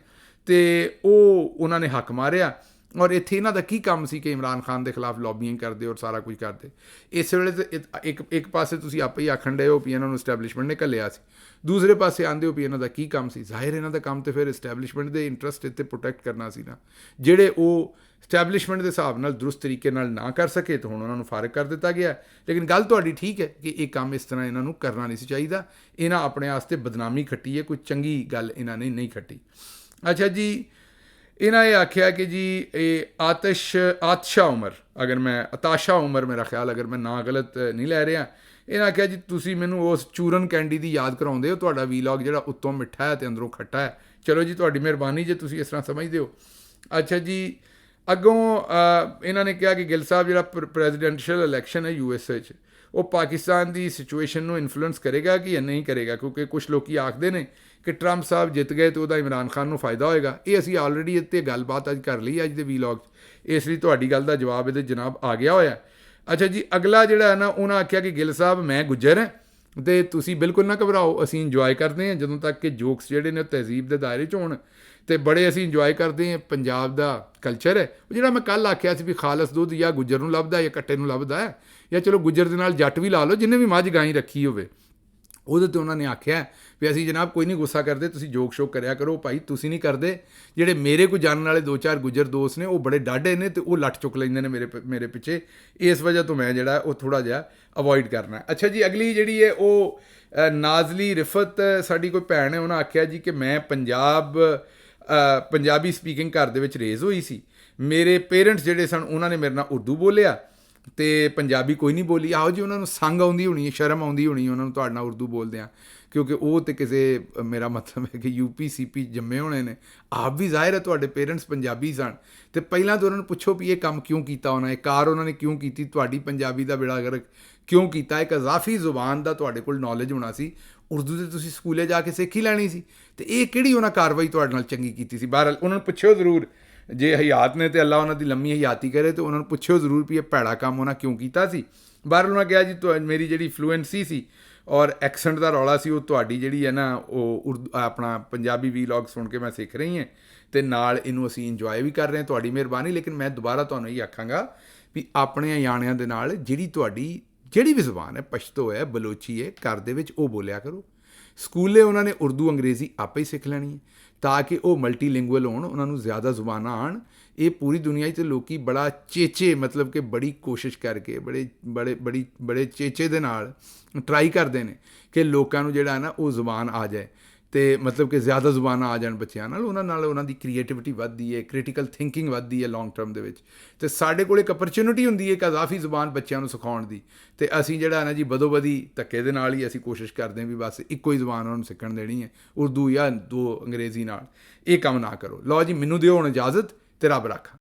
ਤੇ ਉਹ ਉਹਨਾਂ ਨੇ ਹੱਕ ਮਾਰਿਆ। ਔਰ ਇੱਥੇ ਇਹਨਾਂ ਦਾ ਕੀ ਕੰਮ ਸੀ ਕਿ ਇਮਰਾਨ ਖਾਨ ਦੇ ਖਿਲਾਫ ਲੌਬੀਇੰਗ ਕਰਦੇ ਔਰ ਸਾਰਾ ਕੁਝ ਕਰਦੇ। ਇਸ ਵੇਲੇ ਤਾਂ ਇੱਕ ਪਾਸੇ ਤੁਸੀਂ ਆਪੇ ਹੀ ਆਖਣ ਡਏ ਹੋ ਵੀ ਇਹਨਾਂ ਨੂੰ ਇਸਟੈਬਲਿਸ਼ਮੈਂਟ ਨੇ ਘੱਲਿਆ ਸੀ, ਦੂਸਰੇ ਪਾਸੇ ਆਉਂਦੇ ਹੋ ਵੀ ਇਹਨਾਂ ਦਾ ਕੀ ਕੰਮ ਸੀ। ਜ਼ਾਹਿਰ ਇਹਨਾਂ ਦਾ ਕੰਮ ਤਾਂ ਫਿਰ ਇਸਟੈਬਲਿਸ਼ਮੈਂਟ ਦੇ ਇੰਟਰਸਟ ਇੱਥੇ ਪ੍ਰੋਟੈਕਟ ਕਰਨਾ ਸੀ ਨਾ, ਜਿਹੜੇ ਉਹ ਇਸਟੈਬਲਿਸ਼ਮੈਂਟ ਦੇ ਹਿਸਾਬ ਨਾਲ ਦਰੁਸਤ ਤਰੀਕੇ ਨਾਲ ਨਾ ਕਰ ਸਕੇ ਤਾਂ ਹੁਣ ਉਹਨਾਂ ਨੂੰ ਫਾਰਗ ਕਰ ਦਿੱਤਾ ਗਿਆ। ਲੇਕਿਨ ਗੱਲ ਤੁਹਾਡੀ ਠੀਕ ਹੈ ਕਿ ਇਹ ਕੰਮ ਇਸ ਤਰ੍ਹਾਂ ਇਹਨਾਂ ਨੂੰ ਕਰਨਾ ਨਹੀਂ ਸੀ ਚਾਹੀਦਾ। ਇਹਨਾਂ ਆਪਣੇ ਵਾਸਤੇ ਬਦਨਾਮੀ ਖੱਟੀ ਹੈ, ਕੋਈ ਚੰਗੀ ਗੱਲ ਇਹਨਾਂ ਨੇ ਨਹੀਂ ਖੱਟੀ। ਅੱਛਾ ਜੀ, ਇਹਨਾਂ ਇਹ ਆਖਿਆ ਕਿ ਜੀ ਇਹ ਆਤਸ਼ਾ ਉਮਰ, ਅਗਰ ਮੈਂ ਅਤਾਸ਼ਾ ਉਮਰ ਮੇਰਾ ਖਿਆਲ, ਅਗਰ ਮੈਂ ਨਾਂ ਗਲਤ ਨਹੀਂ ਲੈ ਰਿਹਾ, ਇਹਨਾਂ ਆਖਿਆ ਜੀ ਤੁਸੀਂ ਮੈਨੂੰ ਉਸ ਚੂਰਨ ਕੈਂਡੀ ਦੀ ਯਾਦ ਕਰਾਉਂਦੇ ਹੋ, ਤੁਹਾਡਾ ਵੀਲੌਗ ਜਿਹੜਾ ਉੱਤੋਂ ਮਿੱਠਾ ਹੈ ਅਤੇ ਅੰਦਰੋਂ ਖੱਟਾ ਹੈ। ਚਲੋ ਜੀ, ਤੁਹਾਡੀ ਮਿਹਰਬਾਨੀ ਜੇ ਤੁਸੀਂ ਇਸ ਤਰ੍ਹਾਂ ਸਮਝਦੇ ਹੋ। ਅੱਛਾ ਜੀ, ਅੱਗੋਂ ਇਹਨਾਂ ਨੇ ਕਿਹਾ ਕਿ ਗਿੱਲ ਸਾਹਿਬ ਜਿਹੜਾ ਪ੍ਰੈਜ਼ੀਡੈਂਸ਼ੀਅਲ ਇਲੈਕਸ਼ਨ ਹੈ US 'ਚ, ਉਹ ਪਾਕਿਸਤਾਨ ਦੀ ਸਿਚੁਏਸ਼ਨ ਨੂੰ ਇਨਫਲੂਐਂਸ ਕਰੇਗਾ ਕਿ ਨਹੀਂ ਕਰੇਗਾ, ਕਿਉਂਕਿ ਕੁਛ ਲੋਕ ਆਖਦੇ ਨੇ ਕਿ ਟਰੰਪ ਸਾਹਿਬ ਜਿੱਤ ਗਏ ਤਾਂ ਉਹਦਾ ਇਮਰਾਨ ਖਾਨ ਨੂੰ ਫਾਇਦਾ ਹੋਏਗਾ। ਇਹ ਅਸੀਂ ਆਲਰੇਡੀ ਇੱਥੇ ਗੱਲਬਾਤ ਅੱਜ ਕਰ ਲਈ ਅੱਜ ਦੇ ਵੀਲੌਗ 'ਚ, ਇਸ ਲਈ ਤੁਹਾਡੀ ਗੱਲ ਦਾ ਜਵਾਬ ਇਹਦੇ ਜਨਾਬ ਆ ਗਿਆ ਹੋਇਆ। ਅੱਛਾ ਜੀ, ਅਗਲਾ ਜਿਹੜਾ ਹੈ ਨਾ, ਉਹਨਾਂ ਆਖਿਆ ਕਿ ਗਿੱਲ ਸਾਹਿਬ ਮੈਂ ਗੁੱਜਰ ਹਾਂ ਅਤੇ ਤੁਸੀਂ ਬਿਲਕੁਲ ਨਾ ਘਬਰਾਓ, ਅਸੀਂ ਇੰਜੋਏ ਕਰਦੇ ਹਾਂ ਜਦੋਂ ਤੱਕ ਕਿ ਜੋਕਸ ਜਿਹੜੇ ਨੇ ਉਹ ਤਹਿਜ਼ੀਬ ਦੇ ਦਾਇਰੇ 'ਚ ਹੋਣ, ਅਤੇ ਬੜੇ ਅਸੀਂ ਇੰਜੋਏ ਕਰਦੇ ਹਾਂ। ਪੰਜਾਬ ਦਾ ਕਲਚਰ ਹੈ ਉਹ ਜਿਹੜਾ ਮੈਂ ਕੱਲ੍ਹ ਆਖਿਆ ਸੀ ਵੀ ਖਾਲਸ ਦੁੱਧ ਜਾਂ ਗੁੱਜਰ ਨੂੰ ਲੱਭਦਾ ਜਾਂ ਕੱਟੇ ਨੂੰ ਲੱਭਦਾ ਹੈ, ਜਾਂ ਚਲੋ ਗੁੱਜਰ ਦੇ ਨਾਲ ਜੱਟ ਵੀ ਲਾ ਲਓ ਜਿਹਨੇ ਵੀ ਮੱਝ ਗਾਈ ਰੱਖੀ ਹੋਵੇ। ਉਹਦੇ 'ਤੇ ਉਹਨਾਂ ਨੇ ਆਖਿਆ ਵੀ ਅਸੀਂ ਜਨਾਬ ਕੋਈ ਨਹੀਂ ਗੁੱਸਾ ਕਰਦੇ, ਤੁਸੀਂ ਜੋਕ ਸ਼ੋਕ ਕਰਿਆ ਕਰੋ। ਭਾਈ ਤੁਸੀਂ ਨਹੀਂ ਕਰਦੇ, ਜਿਹੜੇ ਮੇਰੇ ਕੋਈ ਜਾਣਨ ਵਾਲੇ 2-4 ਗੁੱਜਰ ਦੋਸਤ ਨੇ ਉਹ ਬੜੇ ਡਾਢੇ ਨੇ ਅਤੇ ਉਹ ਲੱਠ ਚੁੱਕ ਲੈਂਦੇ ਨੇ ਮੇਰੇ ਪਿੱਛੇ, ਇਸ ਵਜ੍ਹਾ ਤੋਂ ਮੈਂ ਜਿਹੜਾ ਉਹ ਥੋੜ੍ਹਾ ਜਿਹਾ ਅਵੋਇਡ ਕਰਨਾ। ਅੱਛਾ ਜੀ, ਅਗਲੀ ਜਿਹੜੀ ਹੈ ਉਹ ਨਾਜ਼ਲੀ ਰਿਫਤ ਸਾਡੀ ਕੋਈ ਭੈਣ ਹੈ, ਉਹਨਾਂ ਆਖਿਆ ਜੀ ਕਿ ਮੈਂ ਪੰਜਾਬੀ ਸਪੀਕਿੰਗ ਘਰ ਦੇ ਵਿੱਚ ਰੇਜ਼ ਹੋਈ ਸੀ, ਮੇਰੇ ਪੇਰੈਂਟਸ ਜਿਹੜੇ ਸਨ ਉਹਨਾਂ ਨੇ ਮੇਰੇ ਨਾਲ ਉਰਦੂ ਬੋਲਿਆ ਅਤੇ ਪੰਜਾਬੀ ਕੋਈ ਨਹੀਂ ਬੋਲੀ। ਆਹੋ ਜੀ, ਉਹਨਾਂ ਨੂੰ ਸੰਗ ਆਉਂਦੀ ਹੋਣੀ ਹੈ, ਸ਼ਰਮ ਆਉਂਦੀ ਹੋਣੀ ਉਹਨਾਂ ਨੂੰ ਤੁਹਾਡੇ ਨਾਲ ਉਰਦੂ ਬੋਲਦਿਆਂ, ਕਿਉਂਕਿ ਉਹ ਤਾਂ ਕਿਸੇ, ਮੇਰਾ ਮਤਲਬ ਹੈ ਕਿ UP CP ਜੰਮੇ ਹੋਣੇ ਨੇ। ਆਪ ਵੀ ਜ਼ਾਹਿਰ ਹੈ ਤੁਹਾਡੇ ਪੇਰੈਂਟਸ ਪੰਜਾਬੀ ਸਨ, ਅਤੇ ਪਹਿਲਾਂ ਤਾਂ ਉਹਨਾਂ ਨੂੰ ਪੁੱਛੋ ਵੀ ਇਹ ਕੰਮ ਕਿਉਂ ਕੀਤਾ ਉਹਨਾਂ ਨੇ, ਕਾਰ ਉਹਨਾਂ ਨੇ ਕਿਉਂ ਕੀਤੀ, ਤੁਹਾਡੀ ਪੰਜਾਬੀ ਦਾ ਬੇੜਾ ਗਰਕ ਕਿਉਂ ਕੀਤਾ। ਇੱਕ ਇਜ਼ਾਫੀ ਜ਼ੁਬਾਨ ਦਾ ਤੁਹਾਡੇ ਕੋਲ ਨੌਲੇਜ ਹੋਣਾ ਸੀ, ਉਰਦੂ ਤੇ ਤੁਸੀਂ ਸਕੂਲੇ ਜਾ ਕੇ ਸਿੱਖ ਹੀ ਲੈਣੀ ਸੀ, ਅਤੇ ਇਹ ਕਿਹੜੀ ਉਹਨਾਂ ਕਾਰਵਾਈ ਤੁਹਾਡੇ ਨਾਲ ਚੰਗੀ ਕੀਤੀ ਸੀ। ਬਹਰਹਾਲ ਉਹਨਾਂ ਨੂੰ ਪੁੱਛਿਓ ਜ਼ਰੂਰ, ਜੇ ਹਯਾਤ ਨੇ ਤੇ ਅੱਲਾ ਉਹਨਾਂ ਦੀ ਲੰਮੀ ਹਯਾਤੀ ਕਰੇ, ਤੇ ਉਹਨਾਂ ਨੂੰ ਪੁੱਛਿਓ ਜ਼ਰੂਰ ਵੀ ਇਹ ਭੈੜਾ ਕੰਮ ਉਹਨਾਂ ਕਿਉਂ ਕੀਤਾ ਸੀ। ਬਹਰਹਾਲ ਉਹਨਾਂ ਕਿਹਾ ਜੀ ਮੇਰੀ ਜਿਹੜੀ ਫਲੂਐਂਸੀ ਸੀ ਔਰ ਐਕਸੈਂਟ ਦਾ ਰੌਲਾ ਸੀ ਉਹ ਤੁਹਾਡੀ ਜਿਹੜੀ ਹੈ ਨਾ ਉਹ ਉਰਦੂ ਆਪਣਾ ਪੰਜਾਬੀ ਵੀਲੌਗ ਸੁਣ ਕੇ ਮੈਂ ਸਿੱਖ ਰਹੀ ਹਾਂ, ਅਤੇ ਨਾਲ ਇਹਨੂੰ ਅਸੀਂ ਇੰਜੋਏ ਵੀ ਕਰ ਰਹੇ ਹਾਂ, ਤੁਹਾਡੀ ਮਿਹਰਬਾਨੀ। ਲੇਕਿਨ ਮੈਂ ਦੁਬਾਰਾ ਤੁਹਾਨੂੰ ਇਹ ਆਖਾਂਗਾ ਵੀ ਆਪਣੇ ਨਿਆਣਿਆਂ ਦੇ ਨਾਲ ਜਿਹੜੀ ਵੀ ਜ਼ੁਬਾਨ ਹੈ, ਪਸ਼ਤੋ ਹੈ, ਬਲੋਚੀ ਹੈ, ਘਰ ਦੇ ਵਿੱਚ ਉਹ ਬੋਲਿਆ ਕਰੋ। ਸਕੂਲੇ ਉਹਨਾਂ ਨੇ ਉਰਦੂ ਅੰਗਰੇਜ਼ੀ ਆਪੇ ਹੀ ਸਿੱਖ ਲੈਣੀ ਹੈ ਤਾਂ ਕਿ ਉਹ ਮਲਟੀਲਿੰਗੁਅਲ ਹੋਣ, ਉਹਨਾਂ ਨੂੰ ਜ਼ਿਆਦਾ ਜ਼ੁਬਾਨਾਂ ਆਉਣ। ਇਹ ਪੂਰੀ ਦੁਨੀਆ 'ਚ ਲੋਕ ਬੜਾ ਚੇਚੇ, ਮਤਲਬ ਕਿ ਬੜੀ ਕੋਸ਼ਿਸ਼ ਕਰਕੇ ਬੜੇ ਚੇਚੇ ਦੇ ਨਾਲ ਟਰਾਈ ਕਰਦੇ ਨੇ ਕਿ ਲੋਕਾਂ ਨੂੰ ਜਿਹੜਾ ਨਾ ਉਹ ਜ਼ੁਬਾਨ ਆ ਜਾਏ, ਅਤੇ ਮਤਲਬ ਕਿ ਜ਼ਿਆਦਾ ਜ਼ੁਬਾਨਾਂ ਆ ਜਾਣ ਬੱਚਿਆਂ ਨਾਲ ਉਹਨਾਂ ਦੀ ਕ੍ਰੀਏਟਿਵਿਟੀ ਵੱਧਦੀ ਹੈ, ਕ੍ਰਿਟੀਕਲ ਥਿੰਕਿੰਗ ਵੱਧਦੀ ਹੈ ਲੌਂਗ ਟਰਮ ਦੇ ਵਿੱਚ। ਅਤੇ ਸਾਡੇ ਕੋਲ ਇੱਕ ਅਪਰਚੁਨਿਟੀ ਹੁੰਦੀ ਹੈ ਇੱਕ ਇਜ਼ਾਫੀ ਜ਼ੁਬਾਨ ਬੱਚਿਆਂ ਨੂੰ ਸਿਖਾਉਣ ਦੀ, ਅਤੇ ਅਸੀਂ ਜਿਹੜਾ ਨਾ ਜੀ ਬਦੋਬਦੀ ਧੱਕੇ ਦੇ ਨਾਲ ਹੀ ਅਸੀਂ ਕੋਸ਼ਿਸ਼ ਕਰਦੇ ਹਾਂ ਵੀ ਬਸ ਇੱਕੋ ਹੀ ਜ਼ੁਬਾਨ ਉਹਨਾਂ ਨੂੰ ਸਿੱਖਣ ਦੇਣੀ ਹੈ, ਉਰਦੂ ਜਾਂ 2 ਅੰਗਰੇਜ਼ੀ ਨਾਲ। ਇਹ ਕੰਮ ਨਾ ਕਰੋ। ਲਓ ਜੀ, ਮੈਨੂੰ ਦਿਓ ਹੁਣ ਇਜਾਜ਼ਤ, ਤੇ ਰੱਬ ਰੱਖਾ।